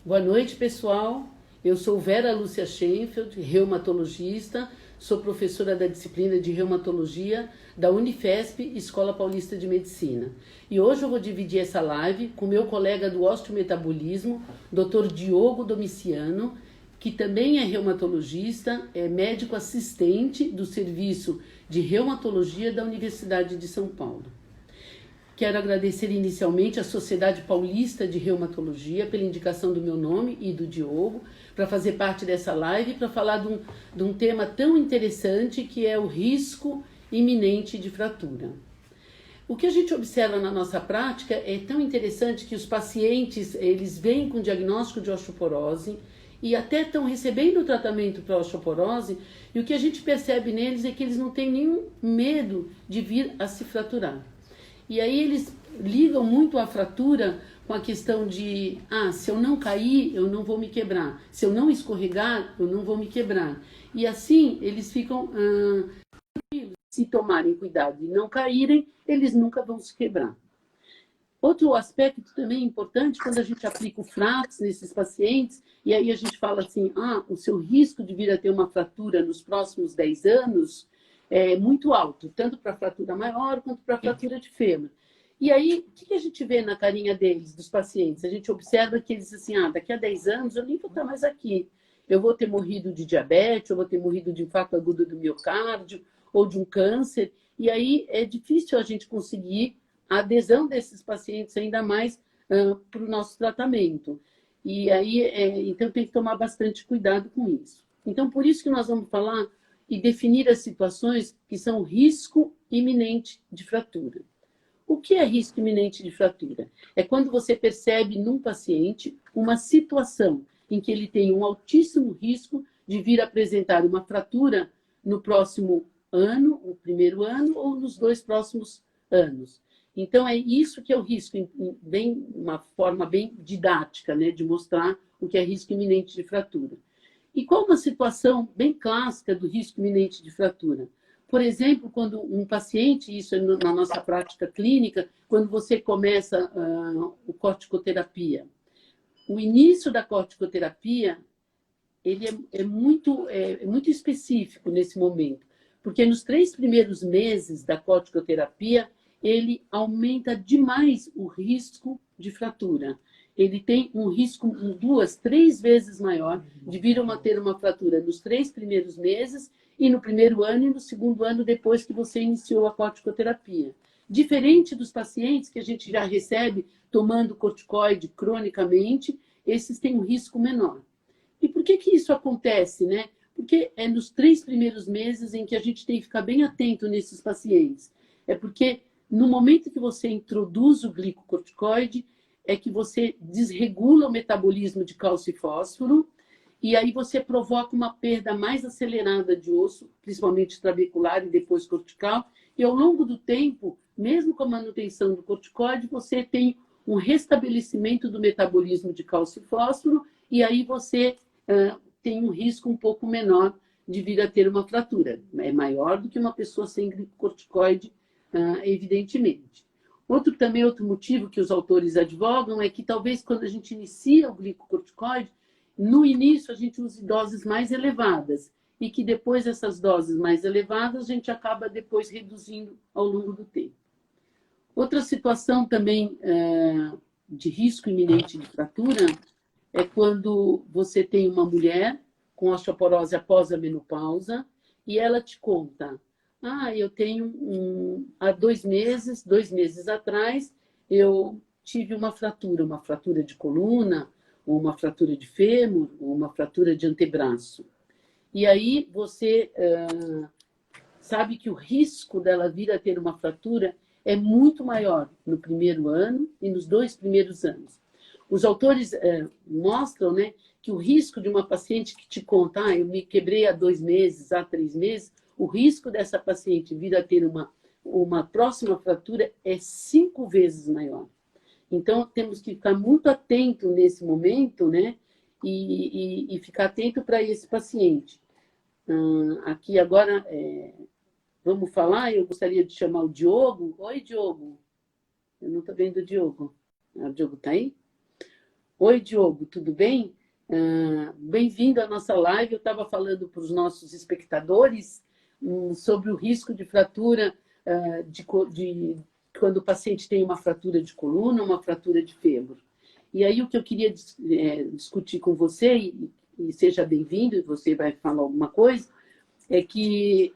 Boa noite, pessoal. Eu sou Vera Lúcia Schenfeld, reumatologista, sou professora da disciplina de reumatologia da Unifesp, Escola Paulista de Medicina. E hoje eu vou dividir essa live com meu colega do osteometabolismo, Dr. Diogo Domiciano, que também é reumatologista, é médico assistente do Serviço de Reumatologia da Universidade de São Paulo. Quero agradecer inicialmente à Sociedade Paulista de Reumatologia pela indicação do meu nome e do Diogo para fazer parte dessa live para falar de um tema tão interessante que é o risco iminente de fratura. O que a gente observa na nossa prática é tão interessante que os pacientes eles vêm com diagnóstico de osteoporose e até estão recebendo o tratamento para osteoporose, e o que a gente percebe neles é que eles não têm nenhum medo de vir a se fraturar. E aí eles ligam muito a fratura com a questão de, se eu não cair, eu não vou me quebrar. Se eu não escorregar, eu não vou me quebrar. E assim eles ficam tranquilos. Se tomarem cuidado e não caírem, eles nunca vão se quebrar. Outro aspecto também importante, quando a gente aplica o FRAX nesses pacientes, e aí a gente fala assim, o seu risco de vir a ter uma fratura nos próximos 10 anos é muito alto, tanto para fratura maior quanto para fratura de fêmur. E aí, o que a gente vê na carinha deles, dos pacientes? A gente observa que eles assim, daqui a 10 anos eu nem vou estar mais aqui. Eu vou ter morrido de diabetes, eu vou ter morrido de infarto agudo do miocárdio, ou de um câncer. E aí é difícil a gente conseguir a adesão desses pacientes ainda mais para o nosso tratamento. E aí, então tem que tomar bastante cuidado com isso. Então, por isso que nós vamos falar e definir as situações que são risco iminente de fratura. O que é risco iminente de fratura? É quando você percebe num paciente uma situação em que ele tem um altíssimo risco de vir a apresentar uma fratura no próximo ano, o primeiro ano, ou nos 2 próximos anos. Então, é isso que é o risco, uma forma bem didática, né, de mostrar o que é risco iminente de fratura. E qual uma situação bem clássica do risco iminente de fratura? Por exemplo, quando um paciente, isso é na nossa prática clínica, quando você começa a corticoterapia. O início da corticoterapia, ele é muito específico nesse momento, porque nos 3 primeiros meses da corticoterapia, ele aumenta demais o risco de fratura. Ele tem um risco 2, 3 vezes maior de vir a ter uma fratura nos 3 primeiros meses e no primeiro ano e no segundo ano depois que você iniciou a corticoterapia. Diferente dos pacientes que a gente já recebe tomando corticoide cronicamente, esses têm um risco menor. E por que isso acontece, né? Porque é nos 3 primeiros meses em que a gente tem que ficar bem atento nesses pacientes. É porque no momento que você introduz o glicocorticoide, é que você desregula o metabolismo de cálcio e fósforo, e aí você provoca uma perda mais acelerada de osso, principalmente trabecular e depois cortical, e ao longo do tempo, mesmo com a manutenção do corticoide, você tem um restabelecimento do metabolismo de cálcio e fósforo, e aí você tem um risco um pouco menor de vir a ter uma fratura. É maior do que uma pessoa sem glicocorticoide, evidentemente. Outro motivo que os autores advogam é que talvez quando a gente inicia o glicocorticoide, no início a gente use doses mais elevadas e que depois essas doses mais elevadas a gente acaba depois reduzindo ao longo do tempo. Outra situação também de risco iminente de fratura é quando você tem uma mulher com osteoporose após a menopausa e ela te conta, eu tenho há 2 meses atrás, eu tive uma fratura de coluna, ou uma fratura de fêmur, ou uma fratura de antebraço. E aí você sabe que o risco dela vir a ter uma fratura é muito maior no primeiro ano e nos 2 primeiros anos. Os autores mostram, né, que o risco de uma paciente que te conta, eu me quebrei há 2 meses, há 3 meses, o risco dessa paciente vir a ter uma próxima fratura é 5 vezes maior. Então, temos que ficar muito atento nesse momento, né, e ficar atento para esse paciente. Aqui agora, vamos falar, eu gostaria de chamar o Diogo. Oi, Diogo. Eu não estou vendo o Diogo. O Diogo está aí? Oi, Diogo, tudo bem? Bem-vindo à nossa live. Eu estava falando para os nossos espectadores sobre o risco de fratura quando o paciente tem uma fratura de coluna, uma fratura de fêmur. E aí o que eu queria discutir com você, e seja bem-vindo, e você vai falar alguma coisa, é que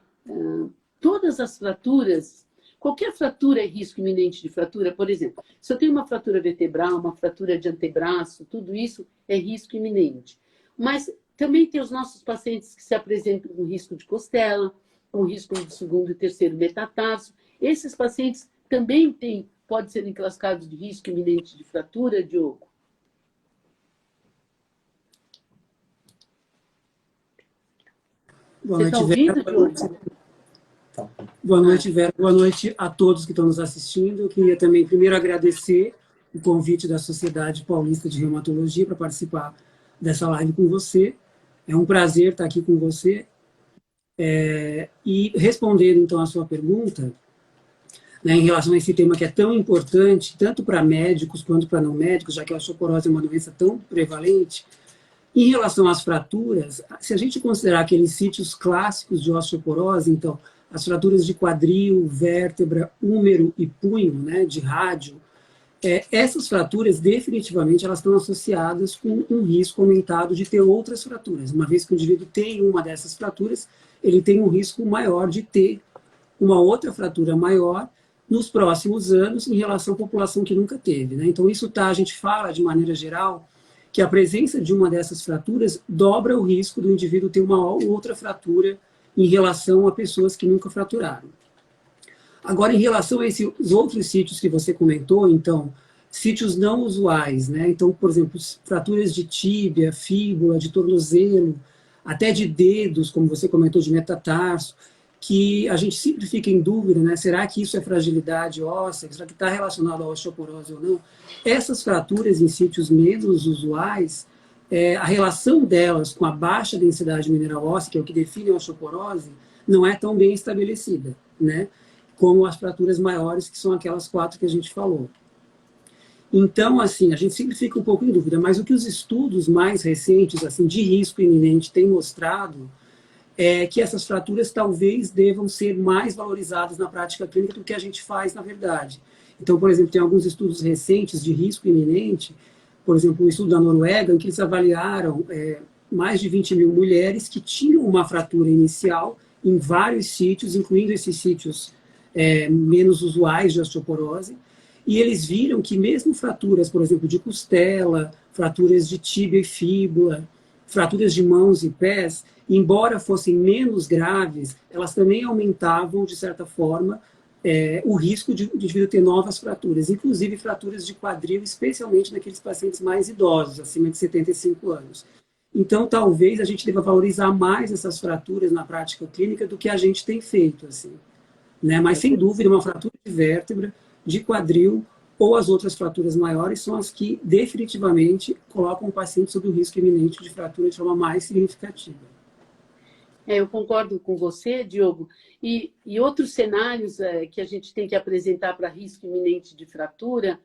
todas as fraturas, qualquer fratura é risco iminente de fratura. Por exemplo, se eu tenho uma fratura vertebral, uma fratura de antebraço, tudo isso é risco iminente. Mas também tem os nossos pacientes que se apresentam com risco de costela, com risco de segundo e terceiro metatarso. Esses pacientes também podem ser classificados de risco iminente de fratura, Diogo? Boa Você noite, está ouvindo, Diogo? Boa noite, Vera. Boa noite a todos que estão nos assistindo. Eu queria também, primeiro, agradecer o convite da Sociedade Paulista de Reumatologia para participar dessa live com você. É um prazer estar aqui com você. E respondendo, então, a sua pergunta, né, em relação a esse tema que é tão importante, tanto para médicos quanto para não médicos, já que a osteoporose é uma doença tão prevalente. Em relação às fraturas, se a gente considerar aqueles sítios clássicos de osteoporose, então, as fraturas de quadril, vértebra, húmero e punho, né, de rádio, essas fraturas, definitivamente, elas estão associadas com um risco aumentado de ter outras fraturas. Uma vez que o indivíduo tem uma dessas fraturas, ele tem um risco maior de ter uma outra fratura maior nos próximos anos em relação à população que nunca teve, né? Então, a gente fala, de maneira geral, que a presença de uma dessas fraturas dobra o risco do indivíduo ter uma outra fratura em relação a pessoas que nunca fraturaram. Agora, em relação a esses outros sítios que você comentou, então, sítios não usuais, né? Então, por exemplo, fraturas de tíbia, fíbula, de tornozelo, até de dedos, como você comentou, de metatarso, que a gente sempre fica em dúvida, né? Será que isso é fragilidade óssea? Será que está relacionado à osteoporose ou não? Essas fraturas em sítios menos usuais, a relação delas com a baixa densidade mineral óssea, que é o que define a osteoporose, não é tão bem estabelecida, né? Como as fraturas maiores, que são aquelas 4 que a gente falou. Então, assim, a gente sempre fica um pouco em dúvida, mas o que os estudos mais recentes, assim, de risco iminente têm mostrado é que essas fraturas talvez devam ser mais valorizadas na prática clínica do que a gente faz, na verdade. Então, por exemplo, tem alguns estudos recentes de risco iminente, por exemplo, um estudo da Noruega, em que eles avaliaram mais de 20 mil mulheres que tinham uma fratura inicial em vários sítios, incluindo esses sítios menos usuais de osteoporose, e eles viram que mesmo fraturas, por exemplo, de costela, fraturas de tíbia e fíbula, fraturas de mãos e pés, embora fossem menos graves, elas também aumentavam, de certa forma, o risco de indivíduo ter novas fraturas, inclusive fraturas de quadril, especialmente naqueles pacientes mais idosos, acima de 75 anos. Então, talvez a gente deva valorizar mais essas fraturas na prática clínica do que a gente tem feito, assim, né? Mas, sem dúvida, uma fratura de vértebra, de quadril, ou as outras fraturas maiores são as que definitivamente colocam o paciente sob o risco iminente de fratura de forma mais significativa. Eu concordo com você, Diogo. E outros cenários que a gente tem que apresentar para risco iminente de fratura,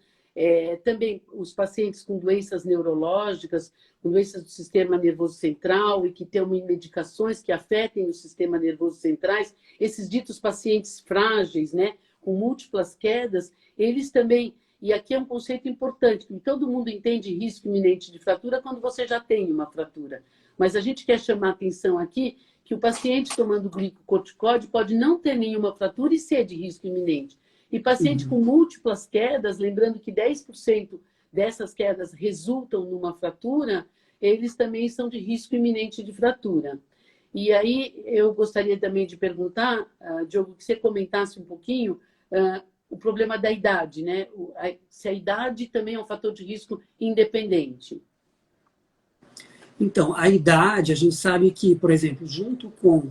também os pacientes com doenças neurológicas, com doenças do sistema nervoso central e que têm medicações que afetem o sistema nervoso centrais, esses ditos pacientes frágeis, né, com múltiplas quedas, eles também, e aqui é um conceito importante, que todo mundo entende risco iminente de fratura quando você já tem uma fratura. Mas a gente quer chamar a atenção aqui que o paciente tomando glicocorticoide pode não ter nenhuma fratura e ser de risco iminente. E paciente com múltiplas quedas, lembrando que 10% dessas quedas resultam numa fratura, eles também são de risco iminente de fratura. E aí eu gostaria também de perguntar, Diogo, que você comentasse um pouquinho o problema da idade, né? Se a idade também é um fator de risco independente. Então, a idade, a gente sabe que, por exemplo, junto com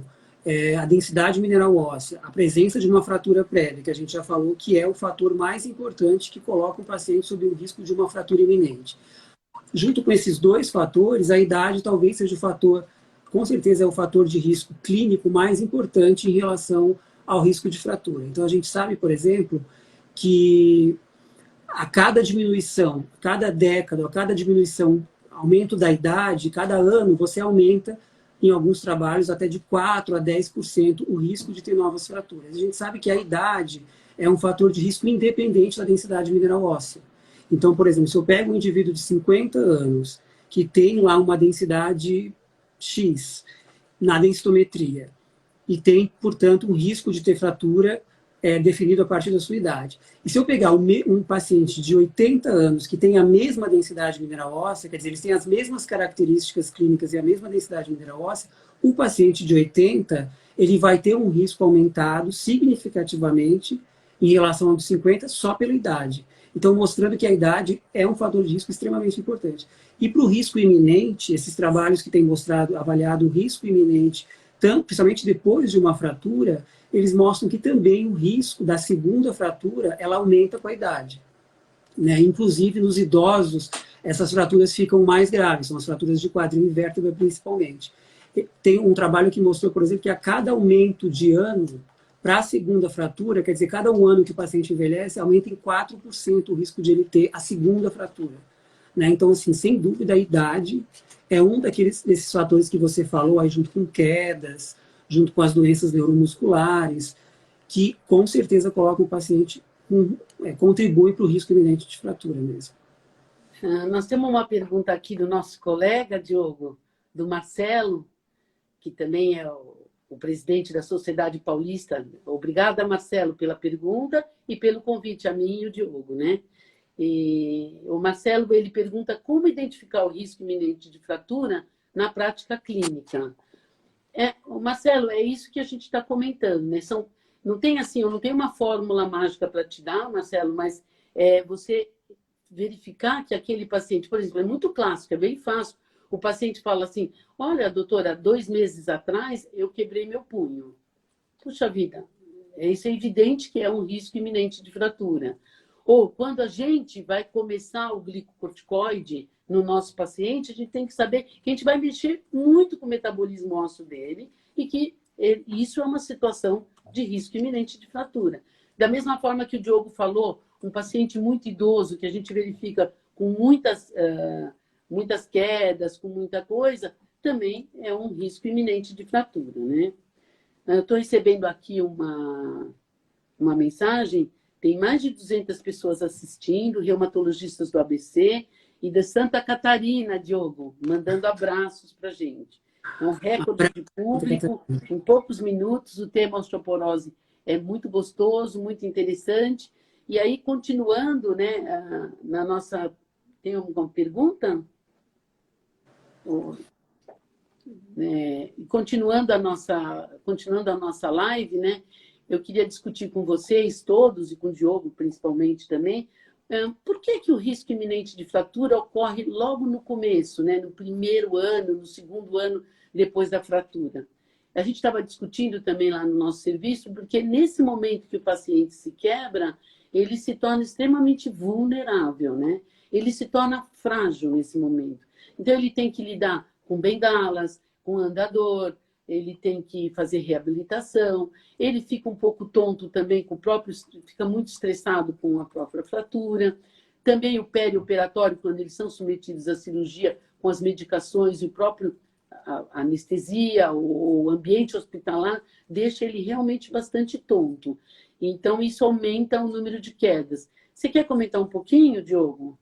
a densidade mineral óssea, a presença de uma fratura prévia, que a gente já falou que é o fator mais importante que coloca o paciente sob o risco de uma fratura iminente. Junto com esses dois fatores, a idade talvez seja o fator, com certeza é o fator de risco clínico mais importante em relação ao risco de fratura. Então, a gente sabe, por exemplo, que a cada diminuição, cada década, a cada diminuição, aumento da idade, cada ano você aumenta, em alguns trabalhos, até de 4% a 10% o risco de ter novas fraturas. A gente sabe que a idade é um fator de risco independente da densidade mineral óssea. Então, por exemplo, se eu pego um indivíduo de 50 anos, que tem lá uma densidade X na densitometria, e tem, portanto, um risco de ter fratura definido a partir da sua idade. E se eu pegar um paciente de 80 anos que tem a mesma densidade mineral óssea, quer dizer, eles têm as mesmas características clínicas e a mesma densidade mineral óssea, o paciente de 80, ele vai ter um risco aumentado significativamente em relação ao de 50 só pela idade. Então, mostrando que a idade é um fator de risco extremamente importante. E para o risco iminente, esses trabalhos que têm mostrado, avaliado o risco iminente, principalmente depois de uma fratura, eles mostram que também o risco da segunda fratura, ela aumenta com a idade. Né? Inclusive, nos idosos, essas fraturas ficam mais graves, são as fraturas de quadril e vértebra principalmente. Tem um trabalho que mostrou, por exemplo, que a cada aumento de ano para a segunda fratura, quer dizer, cada um ano que o paciente envelhece, aumenta em 4% o risco de ele ter a segunda fratura. Né? Então, assim, sem dúvida, a idade é um desses fatores que você falou, aí, junto com quedas, junto com as doenças neuromusculares, que com certeza colocam o paciente, contribui para o risco iminente de fratura mesmo. Nós temos uma pergunta aqui do nosso colega, Diogo, do Marcelo, que também é o presidente da Sociedade Paulista. Obrigada, Marcelo, pela pergunta e pelo convite a mim e o Diogo, né? E o Marcelo, ele pergunta como identificar o risco iminente de fratura na prática clínica. Marcelo, é isso que a gente está comentando, né? Não tem assim, eu não tenho uma fórmula mágica para te dar, Marcelo, mas você verificar que aquele paciente, por exemplo, é muito clássico, é bem fácil. O paciente fala assim, olha, doutora, 2 meses atrás eu quebrei meu punho. Puxa vida, isso é evidente que é um risco iminente de fratura. Ou quando a gente vai começar o glicocorticoide no nosso paciente, a gente tem que saber que a gente vai mexer muito com o metabolismo ósseo dele e que isso é uma situação de risco iminente de fratura. Da mesma forma que o Diogo falou, um paciente muito idoso, que a gente verifica com muitas quedas, com muita coisa, também é um risco iminente de fratura, né? Eu estou recebendo aqui uma mensagem, tem mais de 200 pessoas assistindo, reumatologistas do ABC e da Santa Catarina, Diogo, mandando abraços para a gente. É um recorde de público, em poucos minutos, o tema osteoporose é muito gostoso, muito interessante. E aí, continuando, né, na nossa... Tem alguma pergunta? Continuando a nossa live, né, eu queria discutir com vocês todos, e com o Diogo principalmente também, por que o risco iminente de fratura ocorre logo no começo, né, no primeiro ano, no segundo ano depois da fratura. A gente estava discutindo também lá no nosso serviço, porque nesse momento que o paciente se quebra, ele se torna extremamente vulnerável, né? Ele se torna frágil nesse momento. Então, ele tem que lidar com bengalas, com andador, ele tem que fazer reabilitação, ele fica um pouco tonto também, fica muito estressado com a própria fratura. Também o perioperatório, quando eles são submetidos à cirurgia com as medicações e o próprio anestesia, o ambiente hospitalar, deixa ele realmente bastante tonto. Então, isso aumenta o número de quedas. Você quer comentar um pouquinho, Diogo?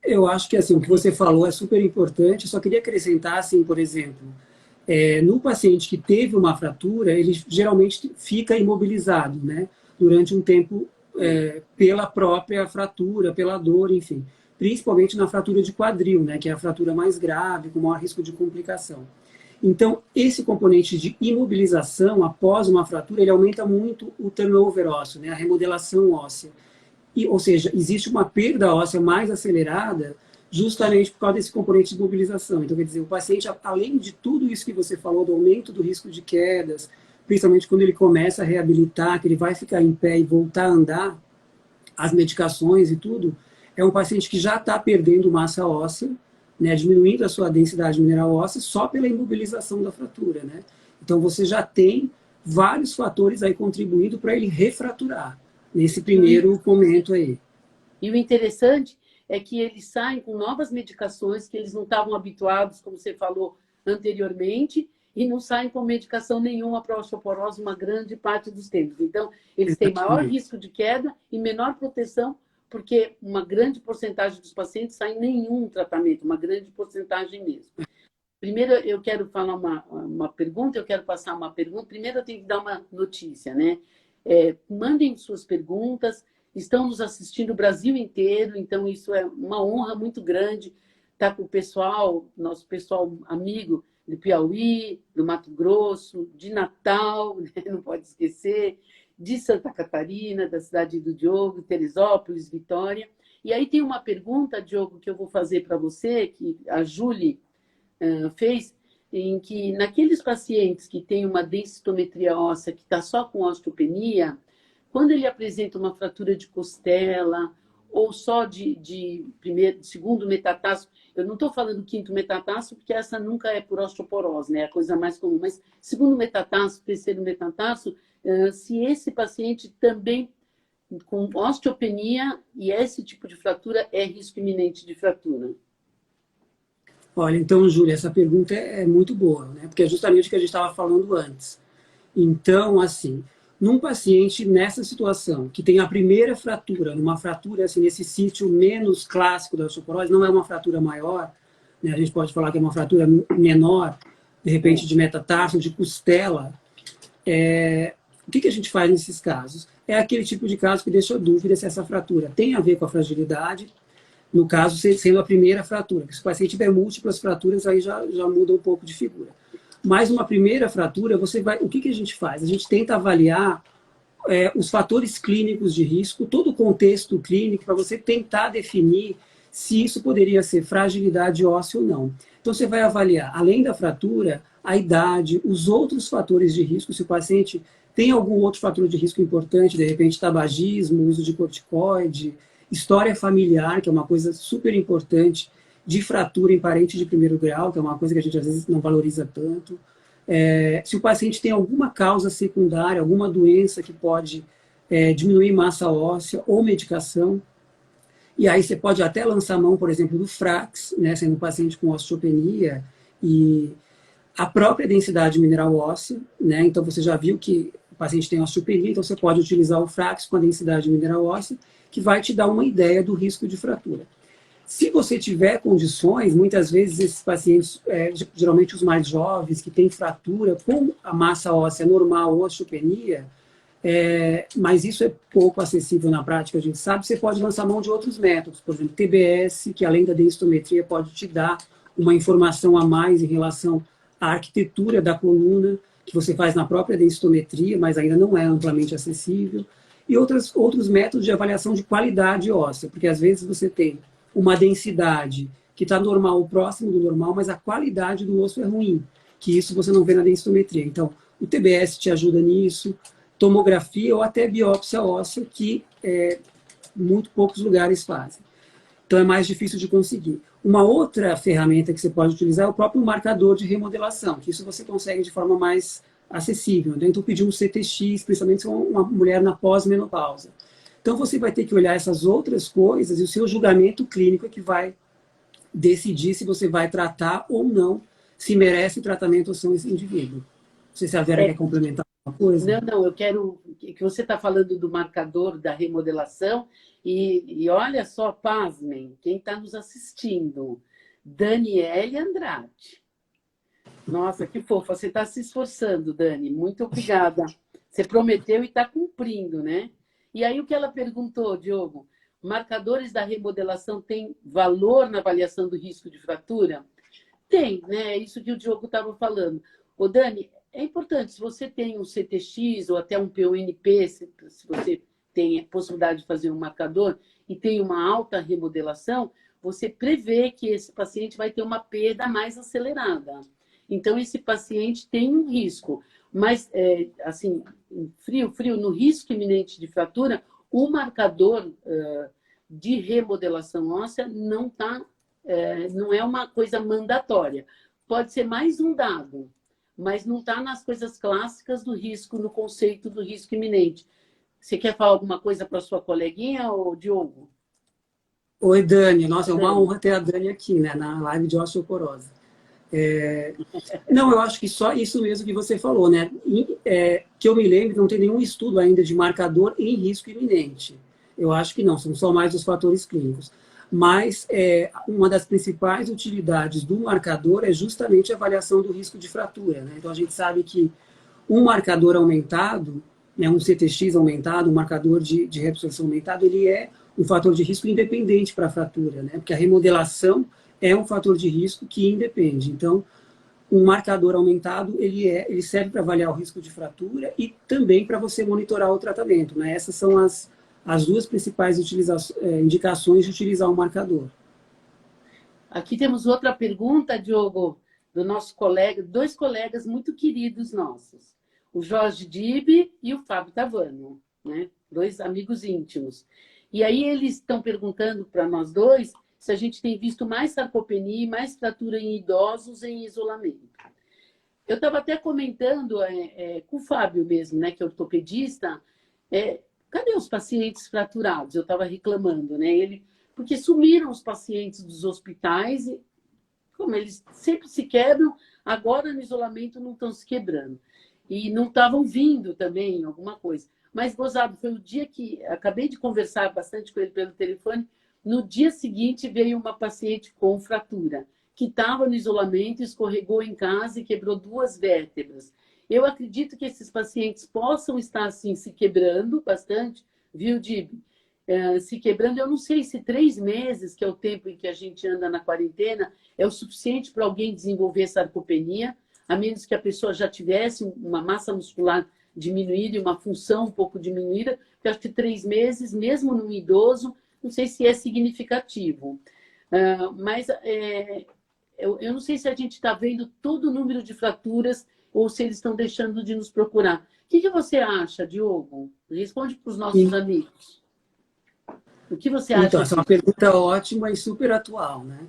Eu acho que assim, o que você falou é super importante. Eu só queria acrescentar, assim, por exemplo, no paciente que teve uma fratura, ele geralmente fica imobilizado, né, durante um tempo pela própria fratura, pela dor, enfim. Principalmente na fratura de quadril, né, que é a fratura mais grave, com maior risco de complicação. Então, esse componente de imobilização após uma fratura, ele aumenta muito o turnover ósseo, né, a remodelação óssea. Ou seja, existe uma perda óssea mais acelerada justamente por causa desse componente de mobilização. Então, quer dizer, o paciente, além de tudo isso que você falou, do aumento do risco de quedas, principalmente quando ele começa a reabilitar, que ele vai ficar em pé e voltar a andar, as medicações e tudo, é um paciente que já está perdendo massa óssea, né, diminuindo a sua densidade mineral óssea só pela imobilização da fratura, né? Então, você já tem vários fatores aí contribuindo para ele refraturar nesse primeiro momento aí. E o interessante é que eles saem com novas medicações que eles não estavam habituados, como você falou anteriormente, e não saem com medicação nenhuma para osteoporose uma grande parte dos tempos. Então, eles têm maior risco de queda e menor proteção, porque uma grande porcentagem dos pacientes saem nenhum tratamento, uma grande porcentagem mesmo. Primeiro, eu quero falar uma pergunta, eu quero passar uma pergunta. Primeiro, eu tenho que dar uma notícia, né? Mandem suas perguntas, estão nos assistindo o Brasil inteiro, então isso é uma honra muito grande estar com o pessoal, nosso pessoal amigo do Piauí, do Mato Grosso, de Natal, né? Não pode esquecer, de Santa Catarina, da cidade do Diogo, Teresópolis, Vitória. E aí tem uma pergunta, Diogo, que eu vou fazer para você, que a Júlia fez, em que naqueles pacientes que têm uma densitometria óssea que está só com osteopenia, quando ele apresenta uma fratura de costela ou só de segundo metatarso, eu não estou falando quinto metatarso, porque essa nunca é por osteoporose, né? É a coisa mais comum, mas segundo metatarso, terceiro metatarso, se esse paciente também com osteopenia e esse tipo de fratura é risco iminente de fratura. Olha, então, Júlia, essa pergunta é muito boa, né? Porque é justamente o que a gente estava falando antes. Então, assim, num paciente nessa situação, que tem a primeira fratura, numa fratura, assim, nesse sítio menos clássico da osteoporose, não é uma fratura maior, né? A gente pode falar que é uma fratura menor, de repente de metatarso, de costela. O que a gente faz nesses casos? É aquele tipo de caso que deixa dúvida se essa fratura tem a ver com a fragilidade, no caso, sendo a primeira fratura. Se o paciente tiver múltiplas fraturas, aí já muda um pouco de figura. Mas uma primeira fratura, o que a gente faz? A gente tenta avaliar os fatores clínicos de risco, todo o contexto clínico, para você tentar definir se isso poderia ser fragilidade óssea ou não. Então, você vai avaliar, além da fratura, a idade, os outros fatores de risco, se o paciente tem algum outro fator de risco importante, de repente tabagismo, uso de corticoide, história familiar, que é uma coisa super importante, de fratura em parente de primeiro grau, que é uma coisa que a gente às vezes não valoriza tanto. Se o paciente tem alguma causa secundária, alguma doença que pode diminuir massa óssea ou medicação, e aí você pode até lançar mão, por exemplo, do Frax, né, sendo um paciente com osteopenia, e a própria densidade mineral óssea, né, então você já viu que o paciente tem osteopenia, então você pode utilizar o Frax com a densidade mineral óssea, que vai te dar uma ideia do risco de fratura. Se você tiver condições, muitas vezes esses pacientes, geralmente os mais jovens, que têm fratura com a massa óssea normal ou osteopenia, mas isso é pouco acessível na prática, a gente sabe, você pode lançar mão de outros métodos, por exemplo, TBS, que além da densitometria pode te dar uma informação a mais em relação à arquitetura da coluna, que você faz na própria densitometria, mas ainda não é amplamente acessível, e outros métodos de avaliação de qualidade óssea, porque às vezes você tem uma densidade que está normal ou próximo do normal, mas a qualidade do osso é ruim, que isso você não vê na densitometria. Então, o TBS te ajuda nisso, tomografia ou até biópsia óssea, que muito poucos lugares fazem. Então, é mais difícil de conseguir. Uma outra ferramenta que você pode utilizar é o próprio marcador de remodelação, que isso você consegue de forma mais acessível. Então, pedir um CTX, principalmente se é uma mulher na pós-menopausa. Então, você vai ter que olhar essas outras coisas e o seu julgamento clínico é que vai decidir se você vai tratar ou não, se merece tratamento ou não esse indivíduo. Não sei se a Vera quer complementar alguma coisa. Não, eu quero que você está falando do marcador da remodelação e olha só, pasmem, quem está nos assistindo, Daniele Andrade. Nossa, que fofa, você está se esforçando, Dani, muito obrigada. Você prometeu e está cumprindo, né? E aí o que ela perguntou, Diogo, marcadores da remodelação têm valor na avaliação do risco de fratura? Tem, né? É isso que o Diogo estava falando. Ô, Dani, é importante, se você tem um CTX ou até um PONP, se você tem a possibilidade de fazer um marcador e tem uma alta remodelação, você prevê que esse paciente vai ter uma perda mais acelerada. Então, esse paciente tem um risco. Mas, assim, frio, no risco iminente de fratura, o marcador de remodelação óssea não é uma coisa mandatória. Pode ser mais um dado, mas não está nas coisas clássicas do risco, no conceito do risco iminente. Você quer falar alguma coisa para sua coleguinha, ou Diogo? Oi, Dani. Nossa, é uma honra ter a Dani aqui, né, na live de osteoporose. Não, eu acho que só isso mesmo que você falou, né? Que eu me lembro, não tem nenhum estudo ainda de marcador em risco iminente. Eu acho que não, são só mais os fatores clínicos. Mas uma das principais utilidades do marcador é justamente a avaliação do risco de fratura, né? Então, a gente sabe que um marcador aumentado, né, um CTX aumentado, um marcador de reabsorção aumentado, ele é um fator de risco independente para a fratura, né? Porque a remodelação é um fator de risco que independe. Então, um marcador aumentado, ele serve para avaliar o risco de fratura e também para você monitorar o tratamento, né? Essas são as duas principais indicações de utilizar o marcador. Aqui temos outra pergunta, Diogo, do nosso colega, dois colegas muito queridos nossos, o Jorge Dib e o Fábio Tavano, né? Dois amigos íntimos. E aí eles estão perguntando para nós dois se a gente tem visto mais sarcopenia e mais fratura em idosos em isolamento. Eu estava até comentando com o Fábio mesmo, né, que é ortopedista, cadê os pacientes fraturados? Eu estava reclamando, né? Porque sumiram os pacientes dos hospitais, e como eles sempre se quebram, agora no isolamento não estão se quebrando. E não estavam vindo também alguma coisa. Mas, gozado, foi o dia que acabei de conversar bastante com ele pelo telefone. No dia seguinte veio uma paciente com fratura, que estava no isolamento, escorregou em casa e quebrou 2 vértebras. Eu acredito que esses pacientes possam estar assim se quebrando bastante, viu, Dib? Se quebrando, eu não sei se 3 meses, que é o tempo em que a gente anda na quarentena, é o suficiente para alguém desenvolver sarcopenia, a menos que a pessoa já tivesse uma massa muscular diminuída e uma função um pouco diminuída. Eu acho que 3 meses, mesmo num idoso, não sei se é significativo. Mas eu não sei se a gente está vendo todo o número de fraturas ou se eles estão deixando de nos procurar. O que você acha, Diogo? Responde para os nossos amigos. O que você acha Então, essa é uma pergunta ótima e super atual, né?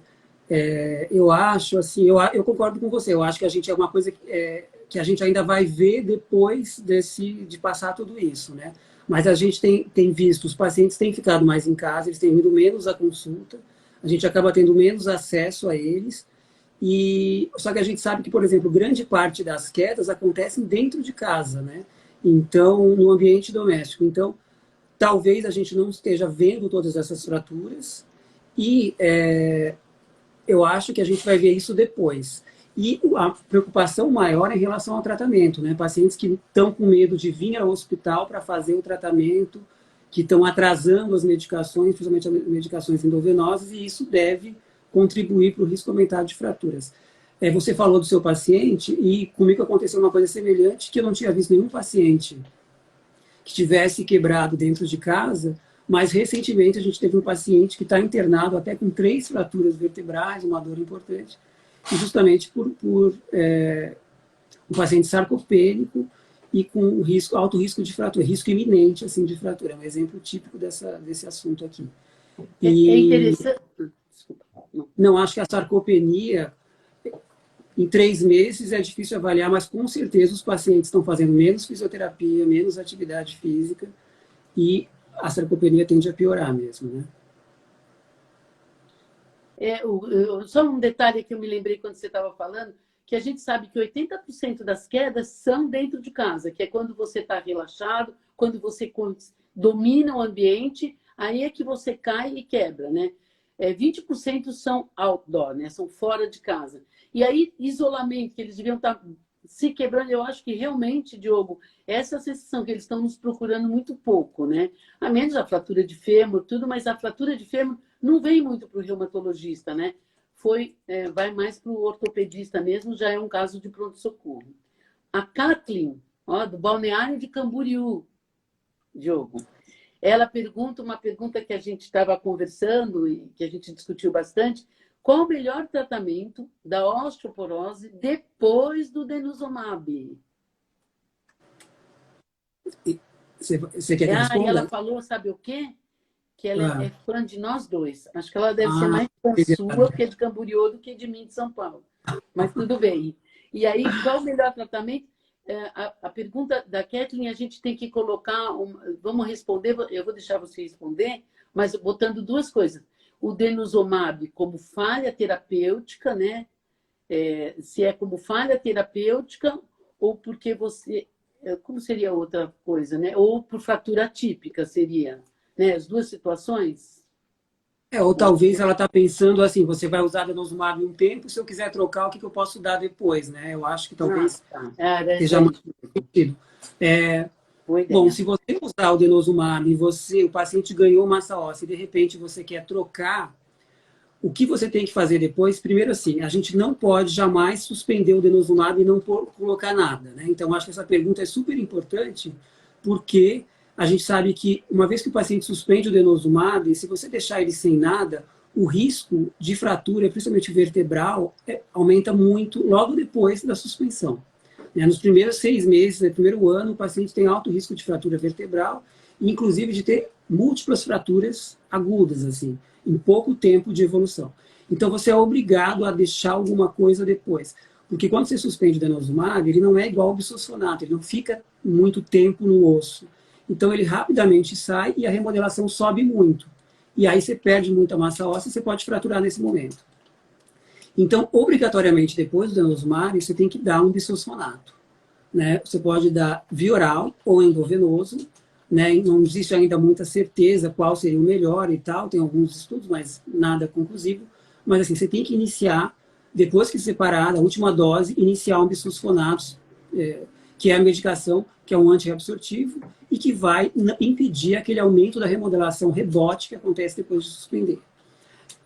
Eu acho, assim, eu concordo com você, eu acho que a gente é uma coisa que a gente ainda vai ver depois de passar tudo isso, né? Mas a gente tem visto, os pacientes têm ficado mais em casa, eles têm ido menos à consulta, a gente acaba tendo menos acesso a eles, só que a gente sabe que, por exemplo, grande parte das quedas acontecem dentro de casa, né? Então, no ambiente doméstico. Então, talvez a gente não esteja vendo todas essas fraturas e eu acho que a gente vai ver isso depois. E a preocupação maior é em relação ao tratamento, né? Pacientes que estão com medo de vir ao hospital para fazer o tratamento, que estão atrasando as medicações, principalmente as medicações endovenosas, e isso deve contribuir para o risco aumentado de fraturas. Você falou do seu paciente, e comigo aconteceu uma coisa semelhante, que eu não tinha visto nenhum paciente que tivesse quebrado dentro de casa, mas recentemente a gente teve um paciente que está internado até com 3 fraturas vertebrais, uma dor importante, e justamente por um paciente sarcopênico e com alto risco de fratura, risco iminente assim, de fratura. É um exemplo típico desse assunto aqui. É interessante. Desculpa. Não, acho que a sarcopenia, em 3 meses é difícil avaliar, mas com certeza os pacientes estão fazendo menos fisioterapia, menos atividade física, e a sarcopenia tende a piorar mesmo, né? Só um detalhe que eu me lembrei quando você estava falando, que a gente sabe que 80% das quedas são dentro de casa, que é quando você está relaxado, quando você domina o ambiente, aí é que você cai e quebra, né? 20% são outdoor, né? São fora de casa. E aí, isolamento, que eles deviam estar se quebrando, eu acho que realmente, Diogo, essa sensação que eles estão nos procurando muito pouco, né? A menos a fratura de fêmur, tudo, mas a fratura de fêmur não vem muito para o reumatologista, né? Vai mais para o ortopedista mesmo, já é um caso de pronto-socorro. A Kathleen, do Balneário de Camboriú, Diogo, ela pergunta uma pergunta que a gente estava conversando e que a gente discutiu bastante: qual o melhor tratamento da osteoporose depois do denosumab? Você quer que eu responda? E ela falou, sabe o quê? Que ela é fã de nós dois. Acho que ela deve ser mais fã sua, que é de Camboriú, do que de mim, de São Paulo. Mas tudo bem. E aí, qual o melhor tratamento? A pergunta da Kathleen, a gente tem que colocar... Vamos responder, eu vou deixar você responder, mas botando 2 coisas. o denosumab como falha terapêutica, né? Se é como falha terapêutica ou porque você... Como seria outra coisa, né? Ou por fratura atípica seria, né? As duas situações? Ou talvez ela está pensando assim, você vai usar denosumab um tempo, se eu quiser trocar, o que eu posso dar depois, né? Eu acho que talvez Tá. Era seja mais isso. sentido. Boa Bom, ideia. se você usar o denosumab e o paciente ganhou massa óssea e de repente você quer trocar, o que você tem que fazer depois? Primeiro assim, a gente não pode jamais suspender o denosumab e não colocar nada, né? Então, acho que essa pergunta é super importante, porque a gente sabe que uma vez que o paciente suspende o denosumab, se você deixar ele sem nada, o risco de fratura, principalmente vertebral, aumenta muito logo depois da suspensão. Nos primeiros 6 meses, no primeiro ano, o paciente tem alto risco de fratura vertebral, inclusive de ter múltiplas fraturas agudas, assim, em pouco tempo de evolução. Então, você é obrigado a deixar alguma coisa depois. Porque quando você suspende o denosumab, ele não é igual ao bisfosfonato, ele não fica muito tempo no osso. Então, ele rapidamente sai e a remodelação sobe muito. E aí você perde muita massa óssea e você pode fraturar nesse momento. Então, obrigatoriamente, depois do denosumab, você tem que dar um bisfosfonato. Né? Você pode dar via oral ou endovenoso, né? Não existe ainda muita certeza qual seria o melhor e tal, tem alguns estudos, mas nada conclusivo. Mas assim, você tem que iniciar, depois que separar a última dose, iniciar um bisfosfonato, que é a medicação, que é um antirreabsortivo, e que vai impedir aquele aumento da remodelação rebote que acontece depois de suspender.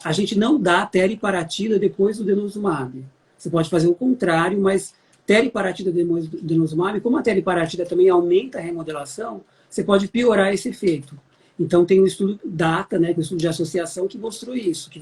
A gente não dá teriparatida depois do denosumab. Você pode fazer o contrário, mas teriparatida denosumab, como a teriparatida também aumenta a remodelação, você pode piorar esse efeito. Então tem um estudo DATA, né, que é um estudo de associação, que mostrou isso, que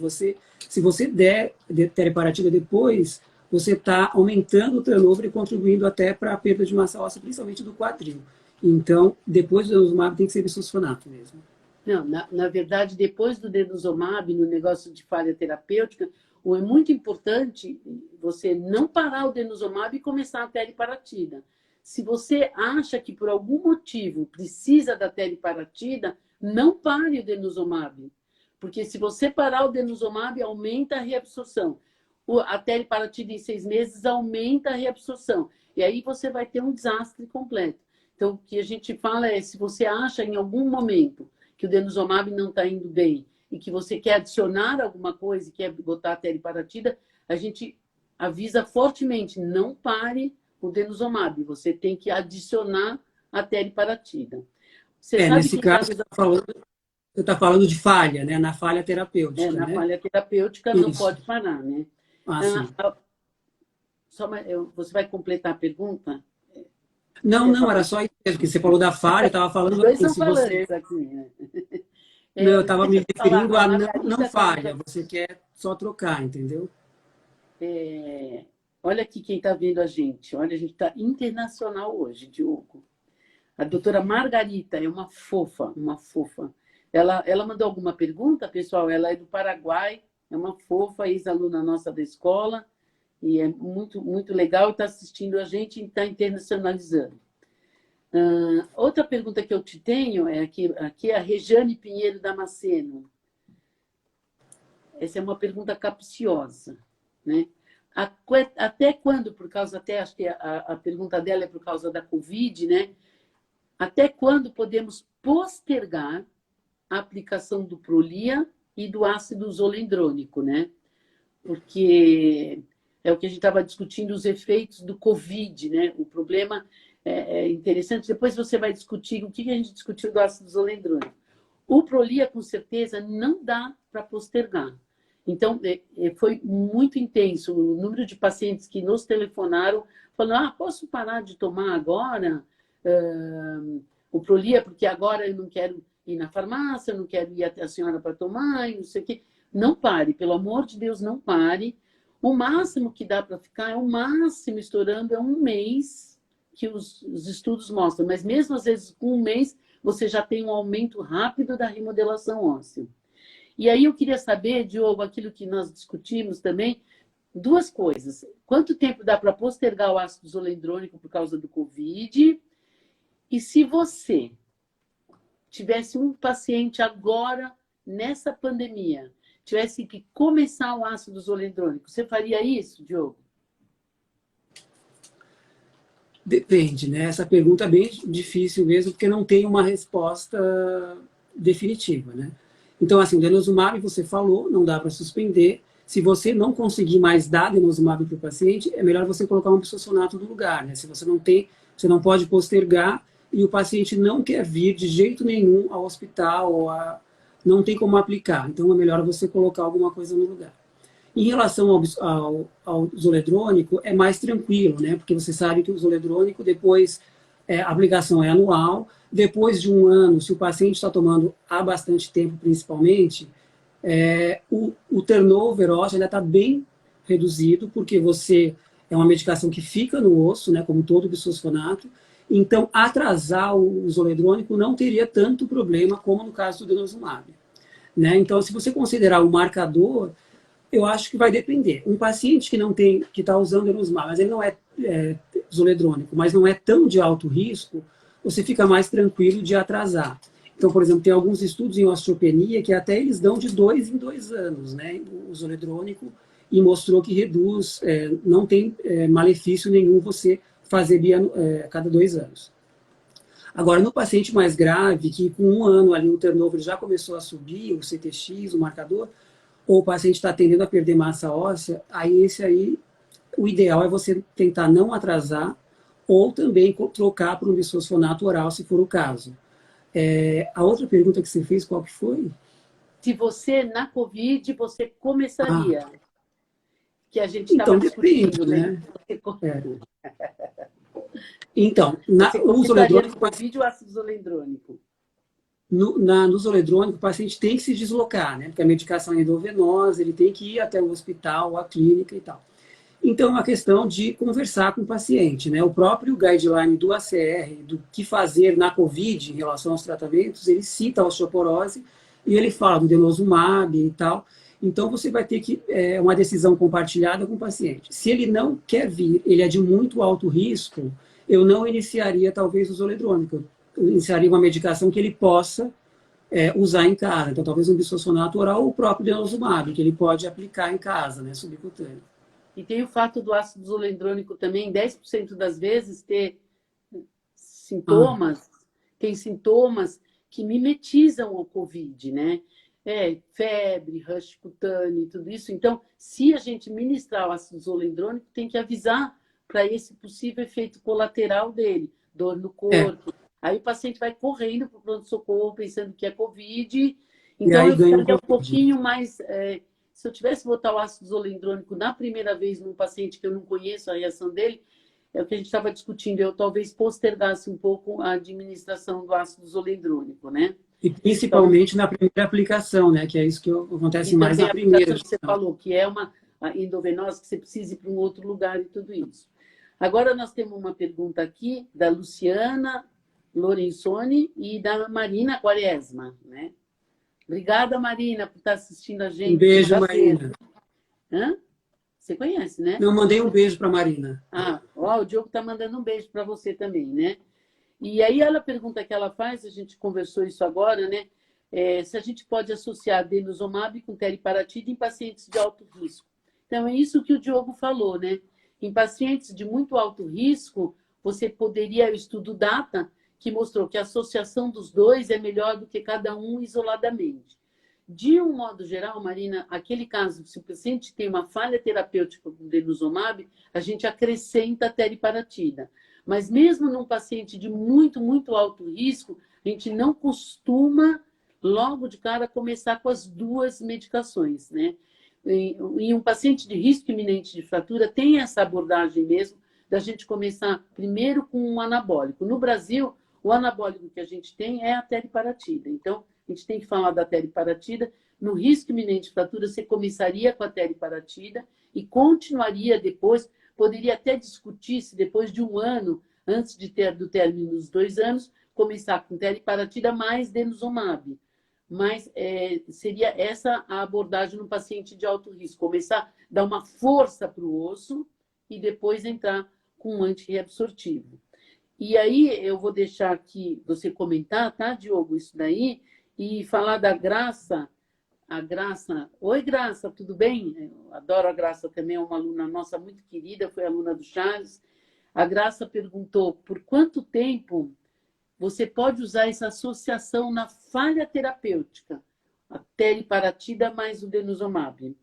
se você der teriparatida depois, você está aumentando o turnover e contribuindo até para a perda de massa óssea, principalmente do quadril. Então, depois do denosumab tem que ser bisfosfonato mesmo. Não, na verdade, depois do denosumab, no negócio de falha terapêutica, é muito importante você não parar o denosumab e começar a teriparatida. Se você acha que por algum motivo precisa da teriparatida, não pare o denosumab. Porque se você parar o denosumab, aumenta a reabsorção. A teriparatida em 6 meses aumenta a reabsorção. E aí você vai ter um desastre completo. Então, o que a gente fala é, se você acha em algum momento que o denosumab não está indo bem e que você quer adicionar alguma coisa, quer botar a teriparatida, a gente avisa fortemente, não pare o denosumab, você tem que adicionar a teriparatida. Você sabe Nesse que caso, você está falando de falha, né? Na falha terapêutica, na né? falha terapêutica não Isso. pode parar, né? Sim. Você vai completar a pergunta? Não, era só isso mesmo, que você falou da falha, eu estava Os falando dois assim, são se você... falantes aqui, né? Não, eu estava me Deixa eu falar, referindo a a não Margarida falha, você quer só trocar, entendeu? olha aqui quem está vendo a gente. Olha, a gente está internacional hoje, Diogo. A doutora Margarita é uma fofa, uma fofa. Ela mandou alguma pergunta, pessoal? Ela é do Paraguai, é uma fofa, ex-aluna nossa da escola, e é muito, muito legal, está assistindo a gente e está internacionalizando. Outra pergunta que eu te tenho é aqui é a Rejane Pinheiro Damasceno. Essa é uma pergunta capciosa, né? Até quando, por causa, até acho que a pergunta dela é por causa da Covid, né? Até quando podemos postergar a aplicação do Prolia e do ácido zolendrônico, né? Porque é o que a gente estava discutindo, os efeitos do Covid, né? O problema é interessante. Depois você vai discutir o que a gente discutiu do ácido zolendrônico. O Prolia, com certeza, não dá para postergar. Então, foi muito intenso o número de pacientes que nos telefonaram falando, posso parar de tomar agora o Prolia, porque agora eu não quero ir na farmácia, eu não quero ir até a senhora para tomar, e não sei o quê. Não pare, pelo amor de Deus, não pare. O máximo que dá para ficar é o máximo estourando é 1 mês que os estudos mostram, mas mesmo às vezes com 1 mês você já tem um aumento rápido da remodelação óssea. E aí eu queria saber, Diogo, aquilo que nós discutimos também, 2 coisas. Quanto tempo dá para postergar o ácido zolendrônico por causa do Covid? E se você tivesse um paciente agora, nessa pandemia, tivesse que começar o ácido zoledrônico, você faria isso, Diogo? Depende, né? Essa pergunta é bem difícil mesmo, porque não tem uma resposta definitiva, né? Então, assim, o denosumab, você falou, não dá para suspender. Se você não conseguir mais dar denosumab para o paciente, é melhor você colocar um bisphonato no lugar, né? Se você não tem, você não pode postergar e o paciente não quer vir de jeito nenhum ao hospital, não tem como aplicar. Então, é melhor você colocar alguma coisa no lugar. Em relação ao zoledrônico, é mais tranquilo, né? Porque você sabe que o zoledrônico, depois, a aplicação é anual. Depois de um ano, se o paciente está tomando há bastante tempo, principalmente, o turnover ósseo ainda está bem reduzido, porque é uma medicação que fica no osso, né? Como todo bisfosfonato. Então, atrasar o zoledrônico não teria tanto problema como no caso do denosumab, né? Então, se você considerar o marcador, eu acho que vai depender. Um paciente que não tem, que está usando denosumab, mas ele não é zoledrônico, mas não é tão de alto risco, você fica mais tranquilo de atrasar. Então, por exemplo, tem alguns estudos em osteopenia que até eles dão de 2 em 2 anos, né, o zoledrônico, e mostrou que reduz, não tem malefício nenhum você fazer a cada 2 anos. Agora, no paciente mais grave, que com 1 ano ali o turnover já começou a subir, o CTX, o marcador, ou o paciente está tendendo a perder massa óssea, aí o ideal é você tentar não atrasar ou também trocar por um bisfosfonato oral, se for o caso. A outra pergunta que você fez, qual que foi? Se você, na Covid, você começaria, que a gente estava Então, discutindo, depende, né? Você Então, o começaria no zoledrônico, Covid o ácido zoledrônico? no zoledrônico, o paciente tem que se deslocar, né? Porque a medicação é endovenosa, ele tem que ir até o hospital, a clínica e tal. Então, é uma questão de conversar com o paciente, né? O próprio guideline do ACR, do que fazer na COVID em relação aos tratamentos, ele cita a osteoporose e ele fala do denosumab e tal. Então, você vai ter que uma decisão compartilhada com o paciente. Se ele não quer vir, ele é de muito alto risco, eu não iniciaria, talvez, o zoledrônico. Eu iniciaria uma medicação que ele possa usar em casa. Então, talvez um bisfosfonato oral ou o próprio denosumab, que ele pode aplicar em casa, né, subcutâneo. E tem o fato do ácido zoledrônico também, 10% das vezes, ter sintomas, tem sintomas que mimetizam o Covid, né? Febre, rush cutâneo e tudo isso. Então, se a gente ministrar o ácido zoledrônico, tem que avisar para esse possível efeito colateral dele, dor no corpo. Aí o paciente vai correndo para o pronto-socorro pensando que é Covid. Então, eu ficaria um pouquinho mais... se eu tivesse botar o ácido zoledrônico na primeira vez num paciente que eu não conheço a reação dele, é o que a gente estava discutindo, eu talvez postergasse um pouco a administração do ácido zoledrônico, né? E principalmente então, na primeira aplicação, né? Que é isso que acontece mais na primeira. Que você falou, que é uma endovenosa, que você precisa ir para um outro lugar e tudo isso. Agora nós temos uma pergunta aqui da Luciana Lorenzoni e da Marina Quaresma, né? Obrigada, Marina, por estar assistindo a gente. Um beijo, Marina. Hã? Você conhece, né? Eu mandei um beijo para a Marina. O Diogo está mandando um beijo para você também, né? E aí ela pergunta que ela faz, a gente conversou isso agora, né? Se a gente pode associar denosumab com teriparatida em pacientes de alto risco. Então, é isso que o Diogo falou, né? Em pacientes de muito alto risco, você poderia, o estudo DATA, que mostrou que a associação dos dois é melhor do que cada um isoladamente. De um modo geral, Marina, aquele caso, se o paciente tem uma falha terapêutica com denosumab, a gente acrescenta a teriparatida. Mas mesmo num paciente de muito, muito alto risco, a gente não costuma, logo de cara, começar com as duas medicações, né? Em um paciente de risco iminente de fratura, tem essa abordagem mesmo, da gente começar primeiro com um anabólico. No Brasil, o anabólico que a gente tem é a teriparatida. Então, a gente tem que falar da teriparatida. No risco iminente de fratura, você começaria com a teriparatida e continuaria depois, poderia até discutir se depois de um ano, antes do término dos 2 anos, começar com teriparatida mais denosumab. Mas seria essa a abordagem no paciente de alto risco. Começar a dar uma força para o osso e depois entrar com um antirreabsortivo. E aí eu vou deixar aqui você comentar, tá, Diogo, isso daí, e falar da Graça a Graça. Oi, Graça, tudo bem? Eu adoro a Graça também, é uma aluna nossa muito querida, foi aluna do Charles. A Graça perguntou por quanto tempo você pode usar essa associação na falha terapêutica, a teriparatida mais o denosumab.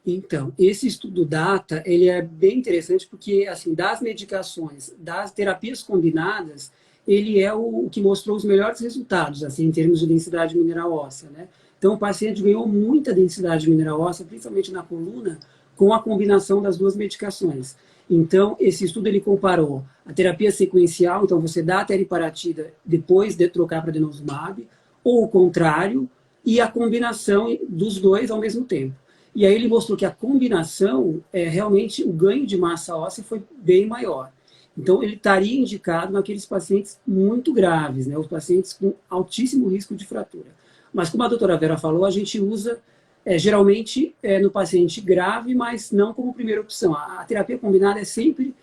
Então, esse estudo data, ele é bem interessante porque, assim, das medicações, das terapias combinadas, ele é o que mostrou os melhores resultados, assim, em termos de densidade mineral óssea, né? Então, o paciente ganhou muita densidade mineral óssea, principalmente na coluna, com a combinação das duas medicações. Então, esse estudo, ele comparou a terapia sequencial, então você dá a teriparatida depois de trocar para denosumab, ou o contrário, e a combinação dos dois ao mesmo tempo. E aí ele mostrou que a combinação, realmente, o ganho de massa óssea foi bem maior. Então, ele estaria indicado naqueles pacientes muito graves, né, os pacientes com altíssimo risco de fratura. Mas, como a doutora Vera falou, a gente usa, geralmente, no paciente grave, mas não como primeira opção. A terapia combinada é sempre